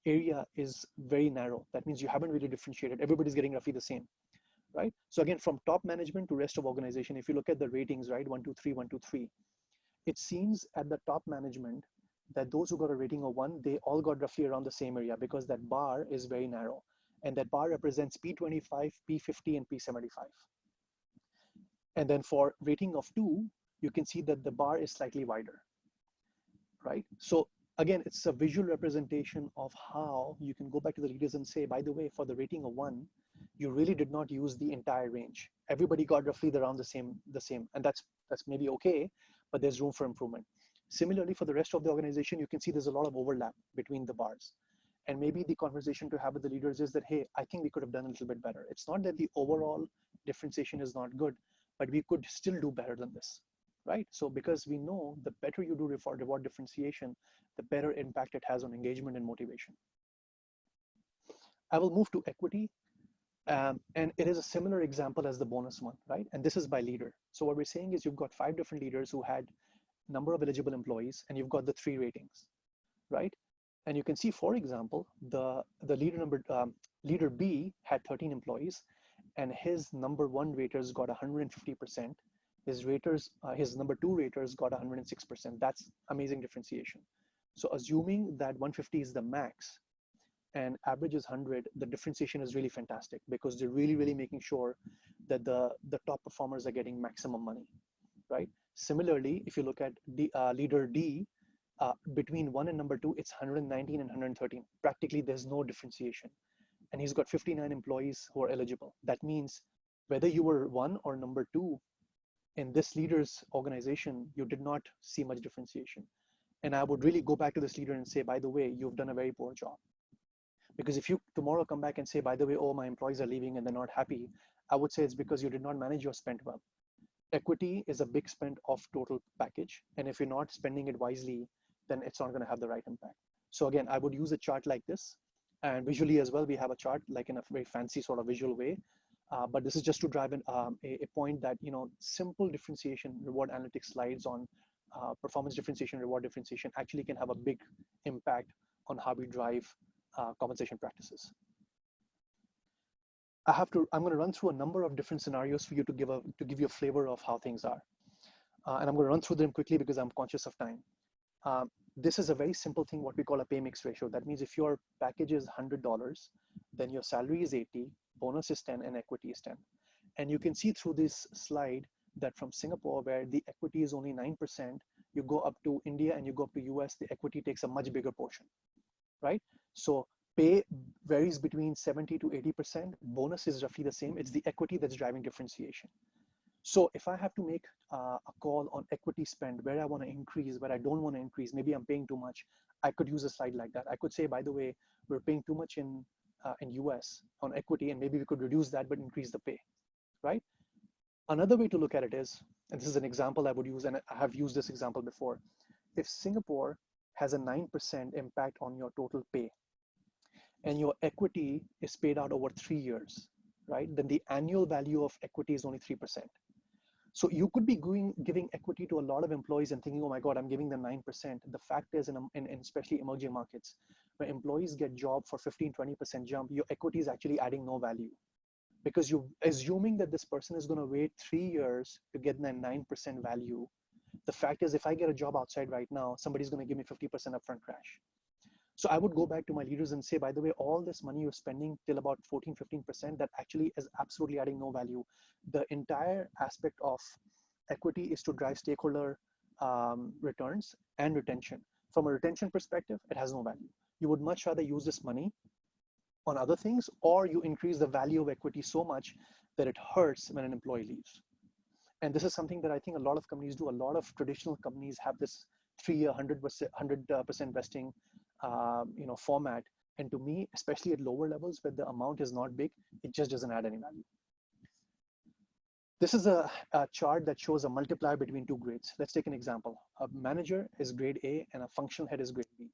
area is very narrow. That means you haven't really differentiated. Everybody's getting roughly the same, right? So again, from top management to rest of organization, if you look at the ratings, right, 1, 2, 3, 1, 2, 3, it seems at the top management that those who got a rating of 1, they all got roughly around the same area, because that bar is very narrow. And that bar represents P25, P50, and P75. And then for rating of 2, you can see that the bar is slightly wider, right? So again, it's a visual representation of how you can go back to the leaders and say, by the way, for the rating of 1, you really did not use the entire range. Everybody got roughly around the same, and that's maybe okay, but there's room for improvement. Similarly, for the rest of the organization, you can see there's a lot of overlap between the bars. And maybe the conversation to have with the leaders is that, hey, I think we could have done a little bit better. It's not that the overall differentiation is not good, but we could still do better than this, right? So because we know the better you do reward differentiation, the better impact it has on engagement and motivation. I will move to equity. And it is a similar example as the bonus one, right? And this is by leader. So what we're saying is you've got 5 different leaders who had number of eligible employees, and you've got the 3 ratings, right? And you can see, for example, the leader B had 13 employees, and his number 1 raters got 150%. His number 2 raters got 106%. That's amazing differentiation. So assuming that 150 is the max, and average is 100, the differentiation is really fantastic, because they're really making sure that the top performers are getting maximum money, right? Similarly, if you look at leader D, between 1 and number 2, it's 119 and 113. Practically, there's no differentiation. And he's got 59 employees who are eligible. That means whether you were 1 or number 2 in this leader's organization, you did not see much differentiation. And I would really go back to this leader and say, by the way, you've done a very poor job. Because if you tomorrow come back and say, by the way, oh, my employees are leaving and they're not happy, I would say it's because you did not manage your spend well. Equity is a big spend of total package. And if you're not spending it wisely, then it's not going to have the right impact. So again, I would use a chart like this. And visually as well, we have a chart like in a very fancy sort of visual way. But this is just to drive a point that, simple differentiation reward analytics slides on performance differentiation, reward differentiation actually can have a big impact on how we drive compensation practices. I'm going to run through a number of different scenarios for you to give you a flavor of how things are. And I'm going to run through them quickly because I'm conscious of time. This is a very simple thing, what we call a pay mix ratio. That means if your package is $100, then your salary is 80, bonus is 10, and equity is 10. And you can see through this slide that from Singapore, where the equity is only 9%, you go up to India and you go up to US, the equity takes a much bigger portion, right? So pay varies between 70 to 80%. Bonus is roughly the same. It's the equity that's driving differentiation. So if I have to make a call on equity spend, where I want to increase, where I don't want to increase, maybe I'm paying too much, I could use a slide like that. I could say, by the way, we're paying too much in US on equity, and maybe we could reduce that, but increase the pay, right? Another way to look at it is, and this is an example I would use, and I have used this example before. If Singapore has a 9% impact on your total pay, and your equity is paid out over 3 years, right? Then the annual value of equity is only 3%. So you could be giving equity to a lot of employees and thinking, oh my God, I'm giving them 9%. The fact is, in especially emerging markets, where employees get job for 15, 20% jump, your equity is actually adding no value, because you're assuming that this person is going to wait 3 years to get that 9% value. The fact is, if I get a job outside right now, somebody's going to give me 50% upfront cash. So I would go back to my leaders and say, by the way, all this money you're spending till about 14, 15%, that actually is absolutely adding no value. The entire aspect of equity is to drive stakeholder returns and retention. From a retention perspective, it has no value. You would much rather use this money on other things, or you increase the value of equity so much that it hurts when an employee leaves. And this is something that I think a lot of companies do. A lot of traditional companies have this 3-year 100% vesting format. And to me, especially at lower levels where the amount is not big, it just doesn't add any value. This is a chart that shows a multiplier between two grades. Let's take an example. A manager is grade A and a functional head is grade B.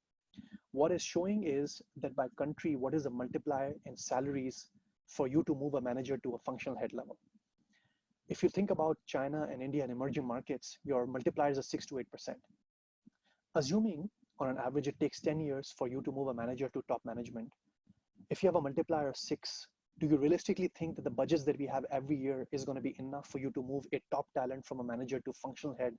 What is showing is that by country, what is the multiplier in salaries for you to move a manager to a functional head level? If you think about China and India and emerging markets, your multipliers are 6 to 8%. Assuming on an average, it takes 10 years for you to move a manager to top management. If you have a multiplier of 6, do you realistically think that the budgets that we have every year is going to be enough for you to move a top talent from a manager to functional head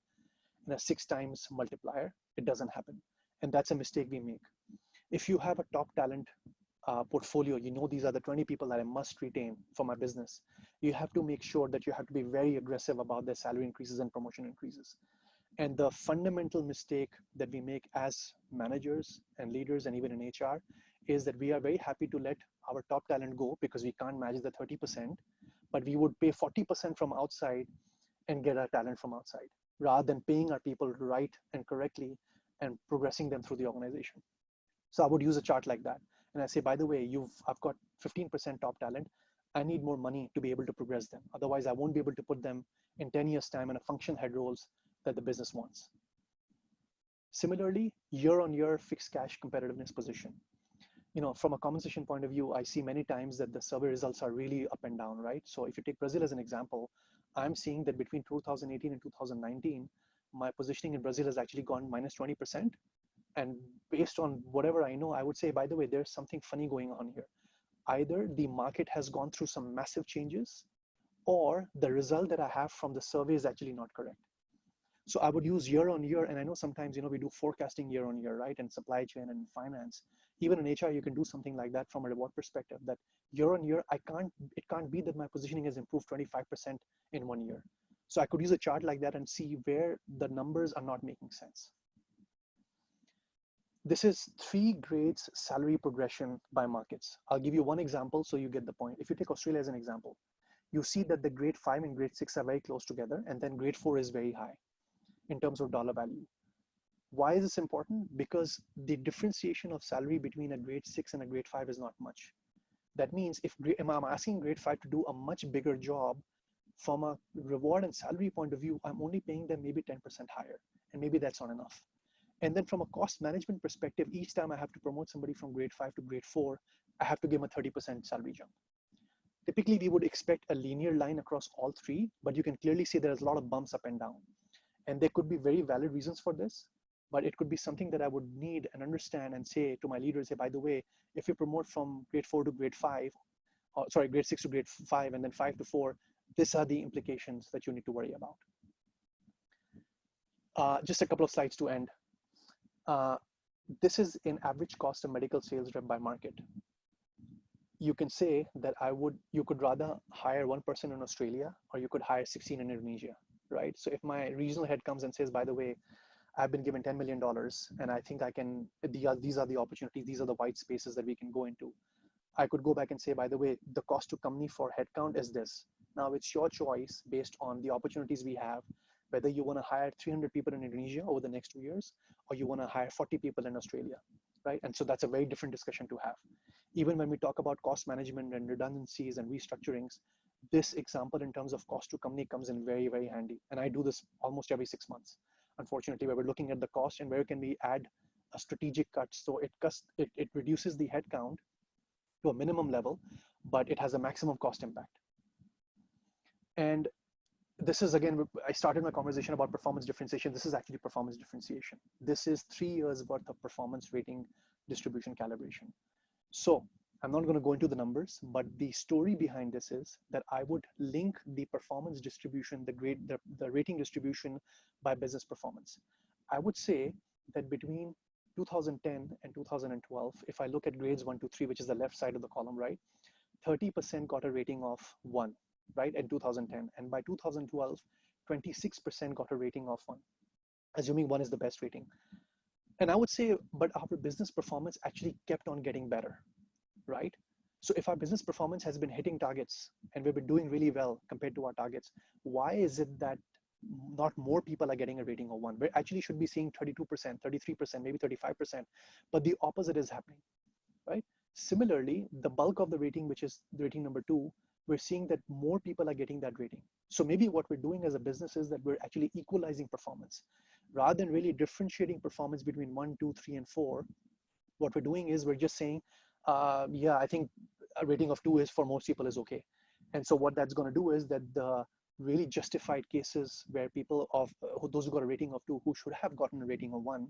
in a 6 times multiplier? It doesn't happen. And that's a mistake we make. If you have a top talent portfolio, you know these are the 20 people that I must retain for my business. You have to make sure that you have to be very aggressive about their salary increases and promotion increases. And the fundamental mistake that we make as managers and leaders and even in HR is that we are very happy to let our top talent go because we can't manage the 30%, but we would pay 40% from outside and get our talent from outside, rather than paying our people right and correctly and progressing them through the organization. So I would use a chart like that. And I say, by the way, I've got 15% top talent. I need more money to be able to progress them. Otherwise, I won't be able to put them in 10 years time in a function head roles that the business wants. Similarly, year-on-year fixed cash competitiveness position. From a compensation point of view, I see many times that the survey results are really up and down, right? So if you take Brazil as an example, I'm seeing that between 2018 and 2019, my positioning in Brazil has actually gone minus 20%. And based on whatever I know, I would say, by the way, there's something funny going on here. Either the market has gone through some massive changes, or the result that I have from the survey is actually not correct. So I would use year on year, and I know sometimes we do forecasting year on year, right? And supply chain and finance. Even in HR, you can do something like that from a reward perspective. That year on year, it can't be that my positioning has improved 25% in 1 year. So I could use a chart like that and see where the numbers are not making sense. This is 3 grades salary progression by markets. I'll give you one example so you get the point. If you take Australia as an example, you see that the grade 5 and grade 6 are very close together, and then grade 4 is very high in terms of dollar value. Why is this important? Because the differentiation of salary between a grade 6 and a grade 5 is not much. That means if I'm asking grade 5 to do a much bigger job, from a reward and salary point of view, I'm only paying them maybe 10% higher, and maybe that's not enough. And then from a cost management perspective, each time I have to promote somebody from grade 5 to grade 4, I have to give them a 30% salary jump. Typically, we would expect a linear line across all 3, but you can clearly see there's a lot of bumps up and down. And there could be very valid reasons for this, but it could be something that I would need and understand and say to my leaders, hey, by the way, if you promote from grade 4 to grade 5, grade 6 to grade 5, and then 5 to 4, these are the implications that you need to worry about. Just a couple of slides to end. This is an average cost of medical sales rep by market. You can say that you could rather hire 1 person in Australia, or you could hire 16 in Indonesia, right? So if my regional head comes and says, by the way, I've been given $10 million and I think I can, these are the opportunities, these are the white spaces that we can go into. I could go back and say, by the way, the cost to company for headcount is this. Now it's your choice based on the opportunities we have, whether you want to hire 300 people in Indonesia over the next 2 years, or you want to hire 40 people in Australia, right? And so that's a very different discussion to have. Even when we talk about cost management and redundancies and restructurings, this example in terms of cost to company comes in very, very handy. And I do this almost every 6 months, unfortunately, where we're looking at the cost and where can we add a strategic cut. So it reduces the headcount to a minimum level, but it has a maximum cost impact. And this is again, I started my conversation about performance differentiation. This is actually performance differentiation. This is 3 years worth of performance rating distribution calibration. So I'm not going to go into the numbers, but the story behind this is that I would link the performance distribution, the rating distribution by business performance. I would say that between 2010 and 2012, if I look at grades 1 to 3, which is the left side of the column, right, 30% got a rating of 1, right, in 2010. And by 2012, 26% got a rating of 1, assuming 1 is the best rating. And I would say, but our business performance actually kept on getting better, right? So if our business performance has been hitting targets and we've been doing really well compared to our targets, why is it that not more people are getting a rating of 1? We actually should be seeing 32%, 33%, maybe 35%, but the opposite is happening, right? Similarly, the bulk of the rating, which is the rating number 2, we're seeing that more people are getting that rating. So maybe what we're doing as a business is that we're actually equalizing performance. Rather than really differentiating performance between 1, 2, 3, and 4, what we're doing is we're just saying, yeah, I think a rating of 2 is for most people is okay. And so what that's going to do is that the really justified cases where people of those who got a rating of 2 who should have gotten a rating of 1,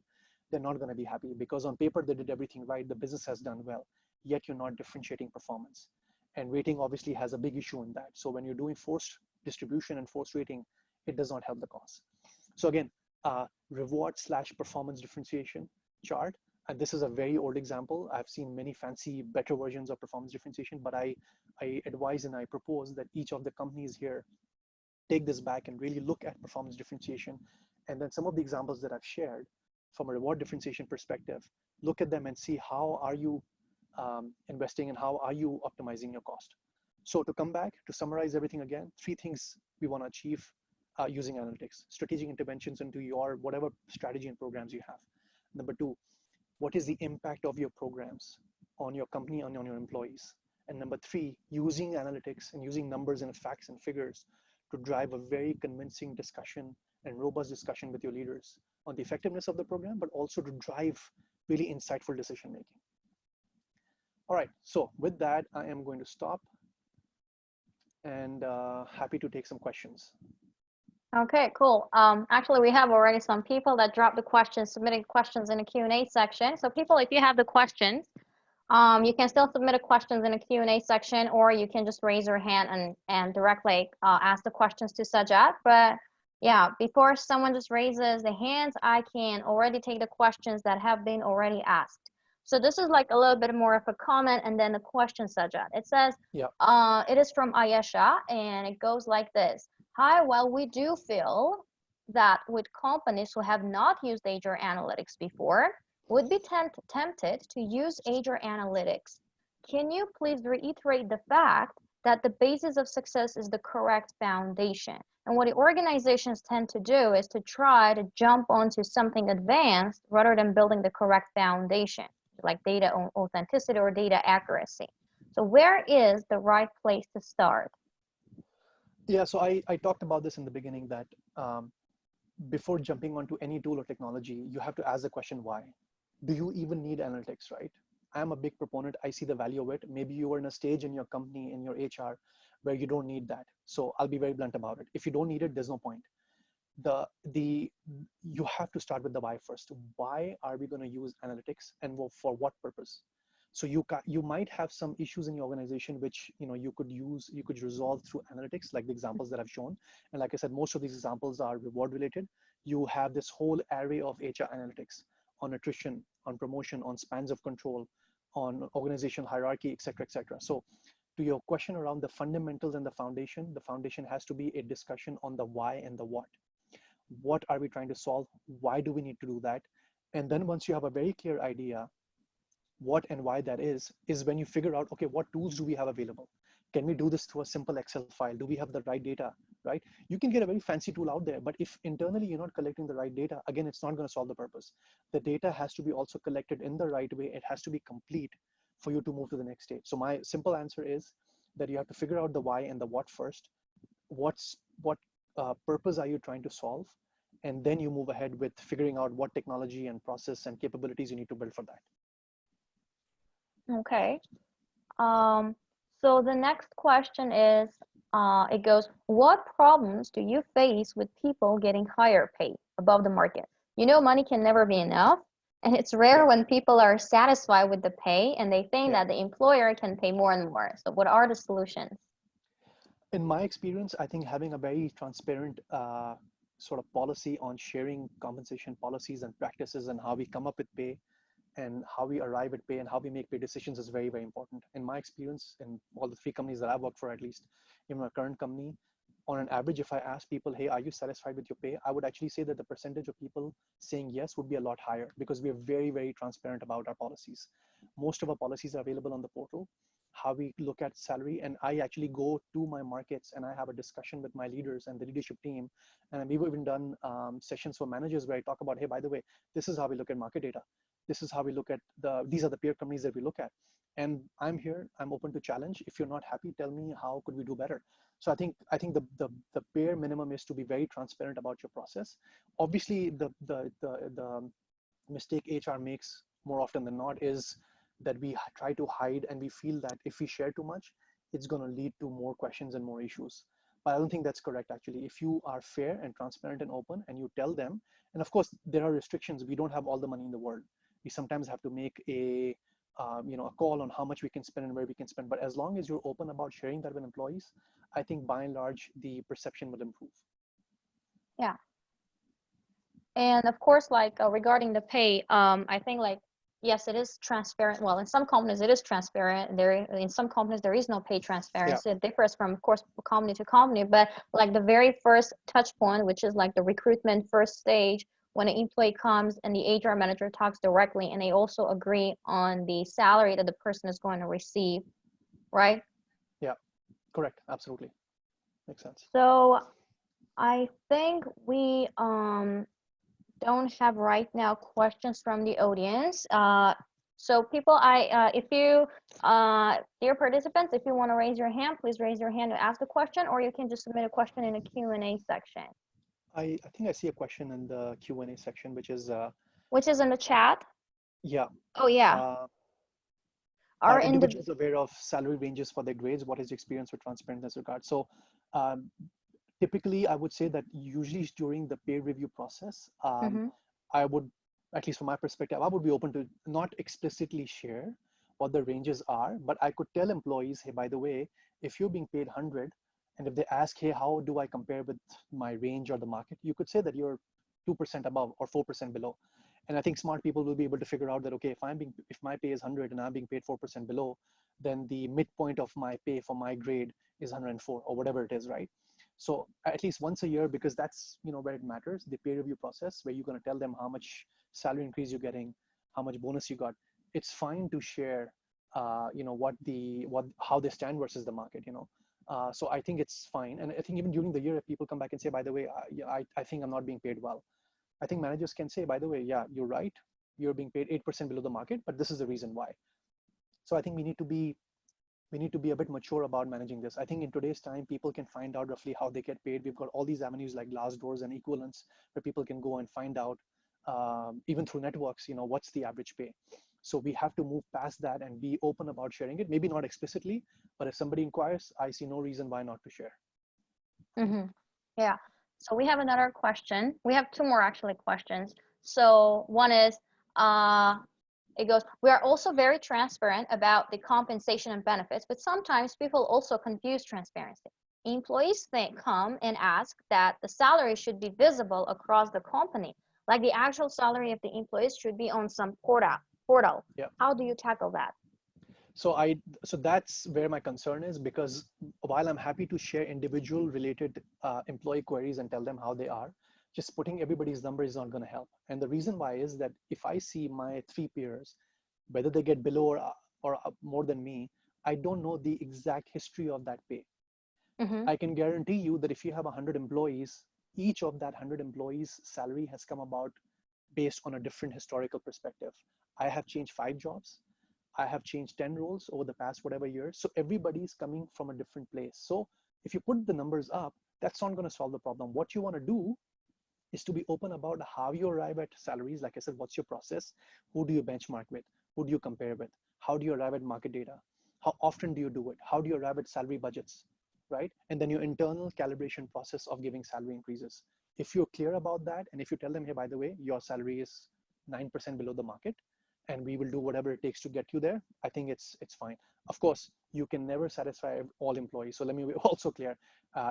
they're not going to be happy because on paper they did everything right, the business has done well, yet you're not differentiating performance. And rating obviously has a big issue in that. So when you're doing forced distribution and forced rating, it does not help the cause. So again, reward / performance differentiation chart. And this is a very old example. I've seen many fancy, better versions of performance differentiation, but I advise and I propose that each of the companies here take this back and really look at performance differentiation. And then some of the examples that I've shared from a reward differentiation perspective, look at them and see how are you investing and how are you optimizing your cost. So to come back, to summarize everything again, 3 things we want to achieve using analytics: strategic interventions into your whatever strategy and programs you have. Number 2, what is the impact of your programs on your company and on your employees? And number 3, using analytics and using numbers and facts and figures to drive a very convincing discussion and robust discussion with your leaders on the effectiveness of the program, but also to drive really insightful decision making. All right, so with that, I am going to stop and happy to take some questions. Okay, cool. Actually, we have already some people that dropped the questions, submitting questions in the Q&A section. So people, if you have the questions, you can still submit the questions in the Q&A section, or you can just raise your hand and directly ask the questions to Sajjad. But yeah, before someone just raises the hands, I can already take the questions that have been already asked. So this is like a little bit more of a comment and then the question, Sajjad. It says, yeah. It is from Ayesha, and it goes like this. Hi, well, we do feel that with companies who have not used HR analytics before, would be tempted to use HR analytics. Can you please reiterate the fact that the basis of success is the correct foundation? And what the organizations tend to do is to try to jump onto something advanced rather than building the correct foundation, like data authenticity or data accuracy. So where is the right place to start? Yeah, so I talked about this in the beginning that before jumping onto any tool or technology, you have to ask the question, why? Do you even need analytics, right? I'm a big proponent. I see the value of it. Maybe you are in a stage in your company, in your HR, where you don't need that. So I'll be very blunt about it. If you don't need it, there's no point. You have to start with the why first. Why are we going to use analytics, and for what purpose? So you might have some issues in your organization which you could resolve through analytics, like the examples that I've shown. And like I said, most of these examples are reward related. You have this whole array of HR analytics on attrition, on promotion, on spans of control, on organizational hierarchy, et cetera, et cetera. So to your question around the fundamentals and the foundation has to be a discussion on the why and the what. What are we trying to solve? Why do we need to do that? And then once you have a very clear idea what and why that is when you figure out, okay, what tools do we have available? Can we do this through a simple Excel file? Do we have the right data, right? You can get a very fancy tool out there, but if internally you're not collecting the right data, again, it's not going to solve the purpose. The data has to be also collected in the right way. It has to be complete for you to move to the next stage. So my simple answer is that you have to figure out the why and the what first. What purpose are you trying to solve? And then you move ahead with figuring out what technology and process and capabilities you need to build for that. Okay. So the next question is, it goes, what problems do you face with people getting higher pay above the market? You know, money can never be enough. And it's rare when people are satisfied with the pay and they think that the employer can pay more and more. So what are the solutions? In my experience, I think having a very transparent sort of policy on sharing compensation policies and practices and how we come up with pay and how we arrive at pay and how we make pay decisions is very, very important. In my experience, in all the 3 companies that I've worked for, at least in my current company, on an average, if I ask people, hey, are you satisfied with your pay? I would actually say that the percentage of people saying yes would be a lot higher because we are very, very transparent about our policies. Most of our policies are available on the portal, how we look at salary. And I actually go to my markets and I have a discussion with my leaders and the leadership team. And we've even done sessions for managers where I talk about, hey, by the way, this is how we look at market data. This is how we look at these are the peer companies that we look at. And I'm here, I'm open to challenge. If you're not happy, tell me how could we do better. So I think the bare minimum is to be very transparent about your process. Obviously, the mistake HR makes more often than not is that we try to hide, and we feel that if we share too much, it's going to lead to more questions and more issues. But I don't think that's correct, actually. If you are fair and transparent and open and you tell them, and of course, there are restrictions. We don't have all the money in the world. We sometimes have to make a a call on how much we can spend and where we can spend. But as long as you're open about sharing that with employees, I think by and large, the perception will improve. Yeah. And of course, like regarding the pay, I think like, yes, it is transparent. Well, in some companies it is transparent. In some companies there is no pay transparency. It differs from, of course, company to company. But like the very first touch point, which is like the recruitment first stage, when an employee comes and the HR manager talks directly, and they also agree on the salary that the person is going to receive, right? Yeah, correct. Absolutely. Makes sense. So I think we don't have right now questions from the audience. So people, if you, dear participants, if you want to raise your hand, please raise your hand to ask a question, or you can just submit a question in the Q&A section. I think I see a question in the Q&A section, which is in the chat. Yeah. Oh yeah. Are individuals aware of salary ranges for their grades? What is your experience with transparent in this regard? So typically, I would say that usually during the peer review process, I would, at least from my perspective, I would be open to not explicitly share what the ranges are, but I could tell employees, hey, by the way, if you're being paid 100, and if they ask, hey, how do I compare with my range or the market? You could say that you're 2% above or 4% below. And I think smart people will be able to figure out that, okay, if my pay is 100 and I'm being paid 4% below, then the midpoint of my pay for my grade is 104 or whatever it is, right? So at least once a year, because that's where it matters, the peer review process, where you're going to tell them how much salary increase you're getting, how much bonus you got. It's fine to share, how they stand versus the market, So I think it's fine. And I think even during the year, if people come back and say, by the way, I think I'm not being paid well, I think managers can say, by the way, yeah, you're right. You're being paid 8% below the market, but this is the reason why. So I think we need to be a bit mature about managing this. I think in today's time, people can find out roughly how they get paid. We've got all these avenues like Glassdoors and equivalents where people can go and find out, even through networks, what's the average pay. So we have to move past that and be open about sharing it. Maybe not explicitly, but if somebody inquires, I see no reason why not to share. Yeah. So we have another question. We have 2 more actually questions. So one is, it goes, we are also very transparent about the compensation and benefits, but sometimes people also confuse transparency. Employees come and ask that the salary should be visible across the company, like the actual salary of the employees should be on some portal. Yeah. How do you tackle that? So that's where my concern is, because while I'm happy to share individual related employee queries and tell them how they are, just putting everybody's number is not going to help. And the reason why is that if I see my 3 peers, whether they get below or more than me, I don't know the exact history of that pay. I can guarantee you that if you have 100 employees, each of that 100 employees' salary has come about based on a different historical perspective. I have changed 5 jobs. I have changed 10 roles over the past whatever years. So everybody's coming from a different place. So if you put the numbers up, that's not going to solve the problem. What you want to do is to be open about how you arrive at salaries. Like I said, what's your process? Who do you benchmark with? Who do you compare with? How do you arrive at market data? How often do you do it? How do you arrive at salary budgets, right? And then your internal calibration process of giving salary increases. If you're clear about that, and if you tell them, hey, by the way, your salary is 9% below the market, and we will do whatever it takes to get you there, I think it's fine. Of course, you can never satisfy all employees. So let me be also clear.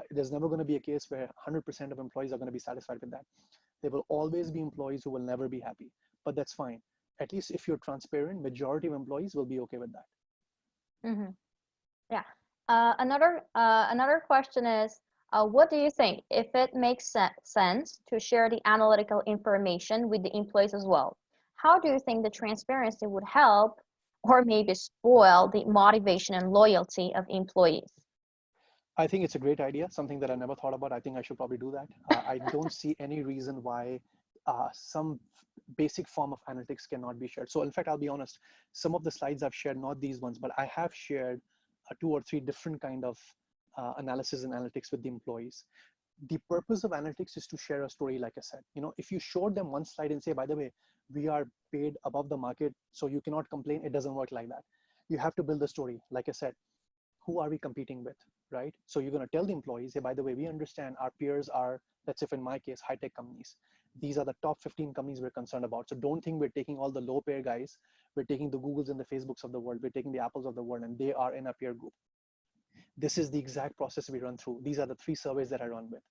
There's never going to be a case where 100% of employees are going to be satisfied with that. There will always be employees who will never be happy, but that's fine. At least if you're transparent, majority of employees will be okay with that. Mm-hmm. Yeah. Another question is, what do you think if it makes sense to share the analytical information with the employees as well? How do you think the transparency would help or maybe spoil the motivation and loyalty of employees? I think it's a great idea, something that I never thought about. I think I should probably do that. I don't see any reason why some basic form of analytics cannot be shared. So in fact, I'll be honest, some of the slides I've shared, not these ones, but I have shared 2 or 3 different kind of analysis and analytics with the employees. The purpose of analytics is to share a story, like I said. If you showed them one slide and say, by the way, we are paid above the market, so you cannot complain, it doesn't work like that. You have to build the story. Like I said, who are we competing with, right? So you're going to tell the employees, hey, by the way, we understand our peers are, let's say in my case, high-tech companies. These are the top 15 companies we're concerned about. So don't think we're taking all the low pair guys. We're taking the Googles and the Facebooks of the world. We're taking the Apples of the world, and they are in a peer group. This is the exact process we run through. These are the 3 surveys that I run with.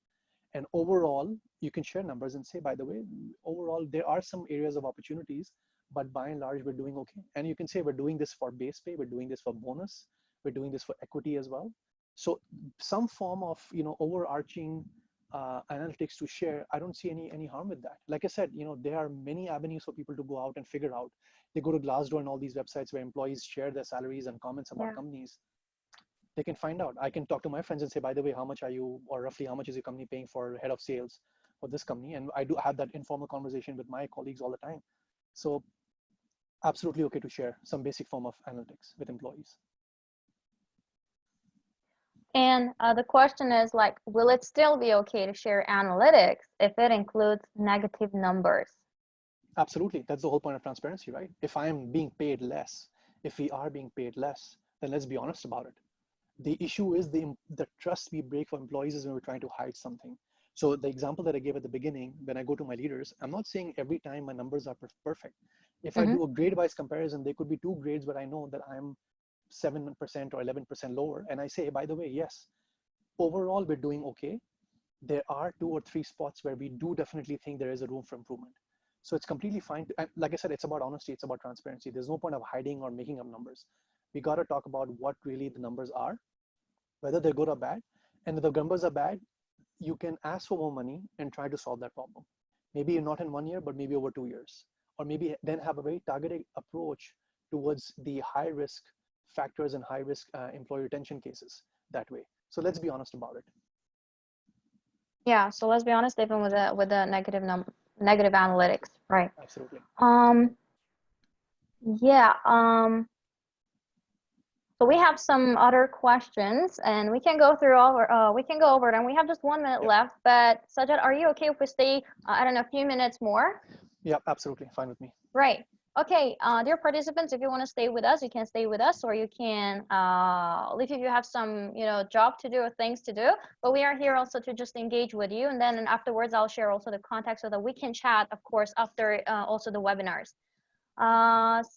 And overall, you can share numbers and say, by the way, overall, there are some areas of opportunities, but by and large, we're doing okay. And you can say, we're doing this for base pay. We're doing this for bonus. We're doing this for equity as well. So some form of, overarching analytics to share, I don't see any harm with that. Like I said, there are many avenues for people to go out and figure out. They go to Glassdoor and all these websites where employees share their salaries and comments about companies. They can find out. I can talk to my friends and say, by the way, how much are you, or roughly how much is your company paying for head of sales for this company? And I do have that informal conversation with my colleagues all the time. So absolutely okay to share some basic form of analytics with employees. And the question is like, will it still be okay to share analytics if it includes negative numbers? Absolutely. That's the whole point of transparency, right? If I am being paid less, if we are being paid less, then let's be honest about it. The issue is the trust we break for employees is when we're trying to hide something. So the example that I gave at the beginning, when I go to my leaders, I'm not saying every time my numbers are perfect. If I do a grade-wise comparison, there could be 2 grades where I know that I'm 7% or 11% lower. And I say, by the way, yes, overall, we're doing okay. There are 2 or 3 spots where we do definitely think there is a room for improvement. So it's completely fine. Like I said, it's about honesty. It's about transparency. There's no point of hiding or making up numbers. We got to talk about what really the numbers are, whether they're good or bad. And if the numbers are bad, you can ask for more money and try to solve that problem. Maybe not in 1 year, but maybe over 2 years. Or maybe then have a very targeted approach towards the high risk factors and high risk employee retention cases that way. So let's be honest about it. Yeah, so let's be honest, even with the negative analytics, right? Absolutely. Yeah. So we have some other questions, and we can go through we can go over them. We have just 1 minute left, but Sajjad, are you okay if we stay, I don't know, a few minutes more? Yeah, absolutely. Fine with me. Right. Okay, dear participants, if you want to stay with us, you can stay with us, or you can leave if you have some, job to do or things to do. But we are here also to just engage with you, and then afterwards, I'll share also the contact so that we can chat, of course, after also the webinars.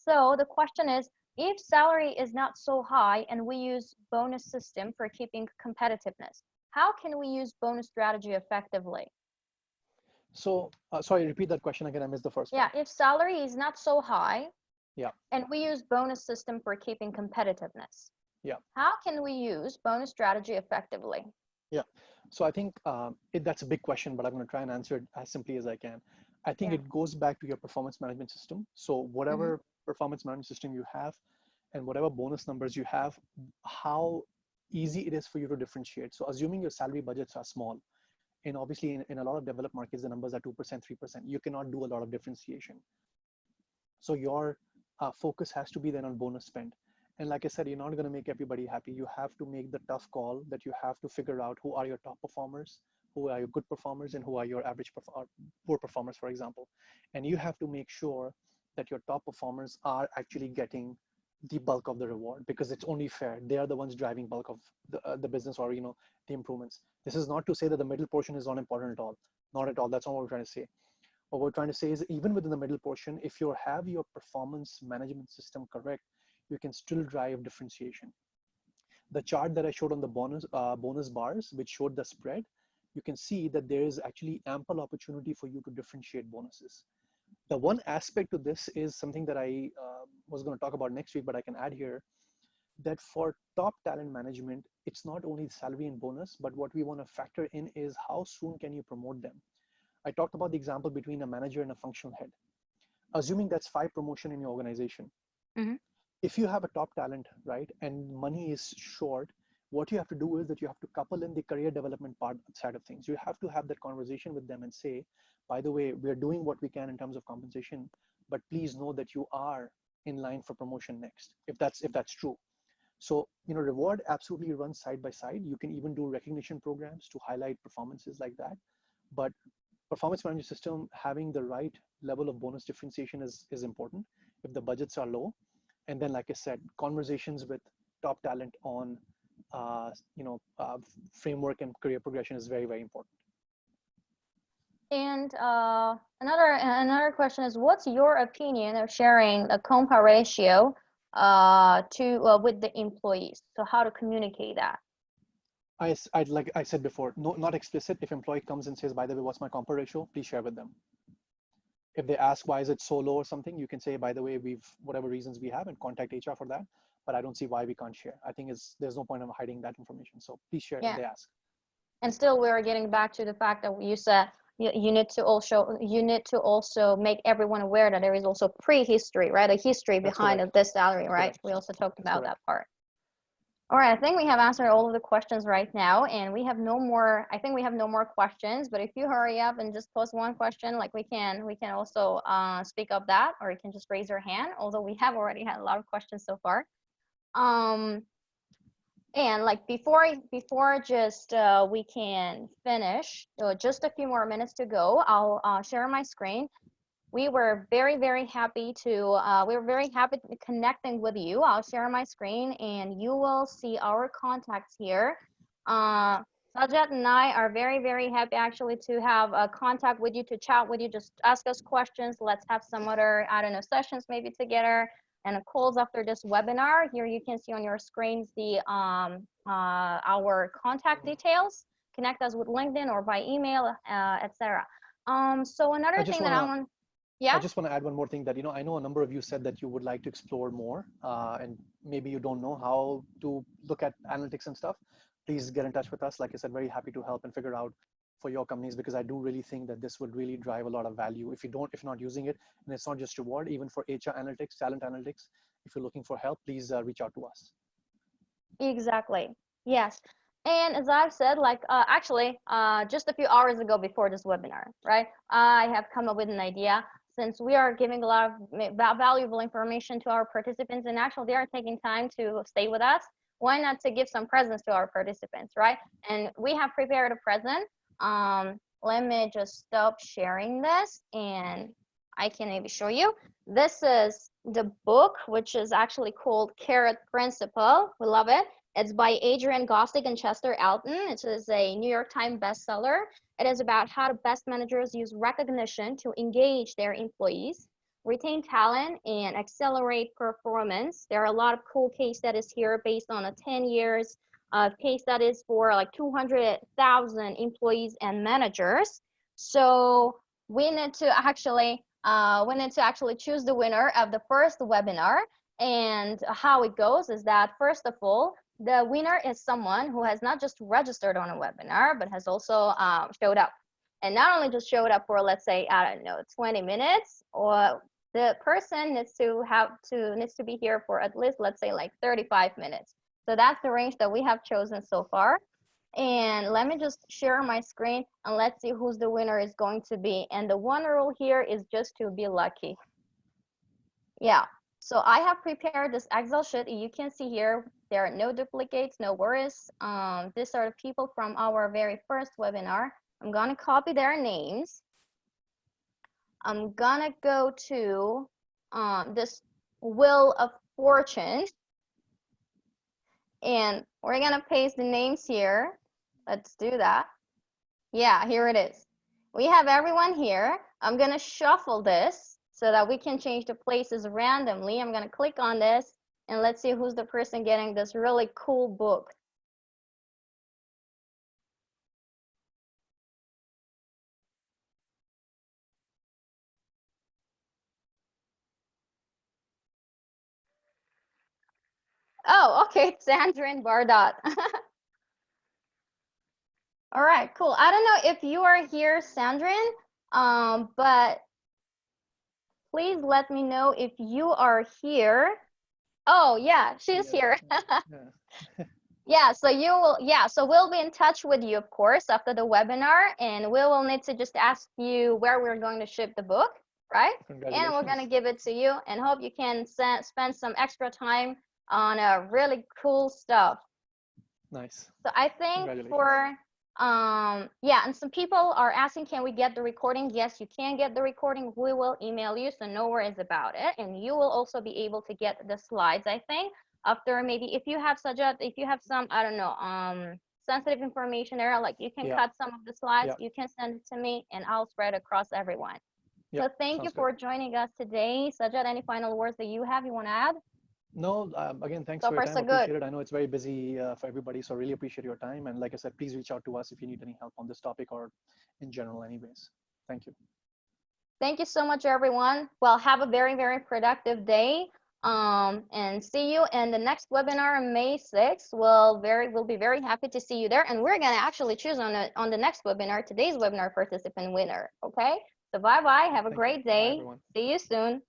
So the question is, if salary is not so high and we use bonus system for keeping competitiveness, how can we use bonus strategy effectively? So, sorry, repeat that question again. I missed the first one. Yeah, if salary is not so high, yeah, and we use bonus system for keeping competitiveness, yeah, how can we use bonus strategy effectively? Yeah, so I think that's a big question, but I'm going to try and answer it as simply as I can. I think it goes back to your performance management system. So whatever performance management system you have and whatever bonus numbers you have, how easy it is for you to differentiate. So assuming your salary budgets are small, and obviously in a lot of developed markets, the numbers are 2%, 3%, you cannot do a lot of differentiation. So your focus has to be then on bonus spend. And like I said, you're not going to make everybody happy. You have to make the tough call that you have to figure out who are your top performers, who are your good performers, and who are your average poor performers, for example. And you have to make sure that your top performers are actually getting the bulk of the reward, because it's only fair. They are the ones driving bulk of the business, or the improvements. This is not to say that the middle portion is not important at all. Not at all. That's not what we're trying to say. What we're trying to say is, even within the middle portion, if you have your performance management system correct, you can still drive differentiation. The chart that I showed on the bonus bars, which showed the spread, you can see that there is actually ample opportunity for you to differentiate bonuses. The one aspect to this is something that I was going to talk about next week, but I can add here, that for top talent management, it's not only salary and bonus, but what we want to factor in is how soon can you promote them. I talked about the example between a manager and a functional head. Assuming that's 5 promotion in your organization. Mhm. If you have a top talent, right, and money is short, what you have to do is that you have to couple in the career development part side of things. You have to have that conversation with them and say, by the way, we're doing what we can in terms of compensation, but please know that you are in line for promotion next, if that's true. So, reward absolutely runs side by side. You can even do recognition programs to highlight performances like that. But performance management system having the right level of bonus differentiation is important if the budgets are low. And then, like I said, conversations with top talent on framework and career progression is very, very important. And another question is, what's your opinion of sharing the comp ratio with the employees? So how to communicate that? Like I said before, not explicit. If employee comes and says, by the way, what's my comp ratio, please share with them. If they ask why is it so low or something, you can say, by the way, we've whatever reasons we have, and contact HR for that. But I don't see why we can't share. I think there's no point of hiding that information. So please share if they ask. And still, we're getting back to the fact that you said you need to also make everyone aware that there is also prehistory, right? A history behind this salary, right? We also talked about that part. All right, I think we have answered all of the questions right now, and we have no more. I think we have no more questions. But if you hurry up and just post one question, like we can also speak up that, or you can just raise your hand. Although we have already had a lot of questions so far. And like before just we can finish, just a few more minutes to go, I'll share my screen. We were very, very happy connecting with you. I'll share my screen and you will see our contacts here. Sajjad and I are very, very happy actually to have a contact with you, to chat with you, just ask us questions. Let's have some other, I don't know, sessions maybe together and calls after this webinar. Here you can see on your screens the our contact details. Connect us with LinkedIn or by email, etc. So another thing that I want. Yeah. I just want to add one more thing that, I know a number of you said that you would like to explore more and maybe you don't know how to look at analytics and stuff. Please get in touch with us. Like I said, very happy to help and figure out for your companies, because I do really think that this would really drive a lot of value if not using it. And it's not just reward, even for HR analytics, talent analytics. If you're looking for help, please reach out to us. Exactly. Yes. And as I've said, like actually, just a few hours ago before this webinar, right, I have come up with an idea. Since we are giving a lot of valuable information to our participants, and actually they are taking time to stay with us, why not to give some presents to our participants, right? And we have prepared a present. Let me just stop sharing this and I can maybe show you. This is the book, which is actually called Carrot Principle. We love it. It's by Adrian Gostick and Chester Elton. It is a New York Times bestseller. It is about how the best managers use recognition to engage their employees, retain talent, and accelerate performance. There are a lot of cool case studies here based on 10 years of case studies for like 200,000 employees and managers. So we need to actually choose the winner of the first webinar. And how it goes is that, first of all, the winner is someone who has not just registered on a webinar, but has also showed up. And not only just showed up for, let's say, I don't know, 20 minutes, or the person needs to be here for at least, let's say, like 35 minutes. So that's the range that we have chosen so far. And let me just share my screen and let's see who's the winner is going to be. And the one rule here is just to be lucky. Yeah. So I have prepared this Excel sheet. You can see here, there are no duplicates, no worries. These are the people from our very first webinar. I'm going to copy their names. I'm going to go to this wheel of fortune. And we're gonna paste the names here. Let's do that. Yeah, here it is. We have everyone here. I'm gonna shuffle this so that we can change the places randomly. I'm gonna click on this and let's see who's the person getting this really cool book. Oh, okay, Sandrine Bardot. All right, cool. I don't know if you are here, Sandrine, but please let me know if you are here. Oh, yeah, she's here. Yeah, so you will, yeah, so we'll be in touch with you, of course, after the webinar, and we will need to just ask you where we're going to ship the book, right? And we're going to give it to you and hope you can spend some extra time on really cool stuff. Nice. So I think for, yeah, and some people are asking, can we get the recording? Yes, you can get the recording. We will email you, so no worries about it. And you will also be able to get the slides, I think. After maybe if you have Sajjad, if you have some, I don't know, sensitive information there, like you can cut some of the slides, you can send it to me and I'll spread across everyone. So thank you for joining us today. Sajjad, any final words that you have you want to add? No, again, thanks for your time. Appreciate it. I know it's very busy for everybody, so really appreciate your time. And like I said, please reach out to us if you need any help on this topic or in general anyways. Thank you. Thank you so much, everyone. Well, have a very, very productive day. And see you in the next webinar on May 6th. We'll be very happy to see you there. And we're gonna actually choose on the next webinar, today's webinar participant winner. Okay. So bye-bye. Have a great day. See you soon.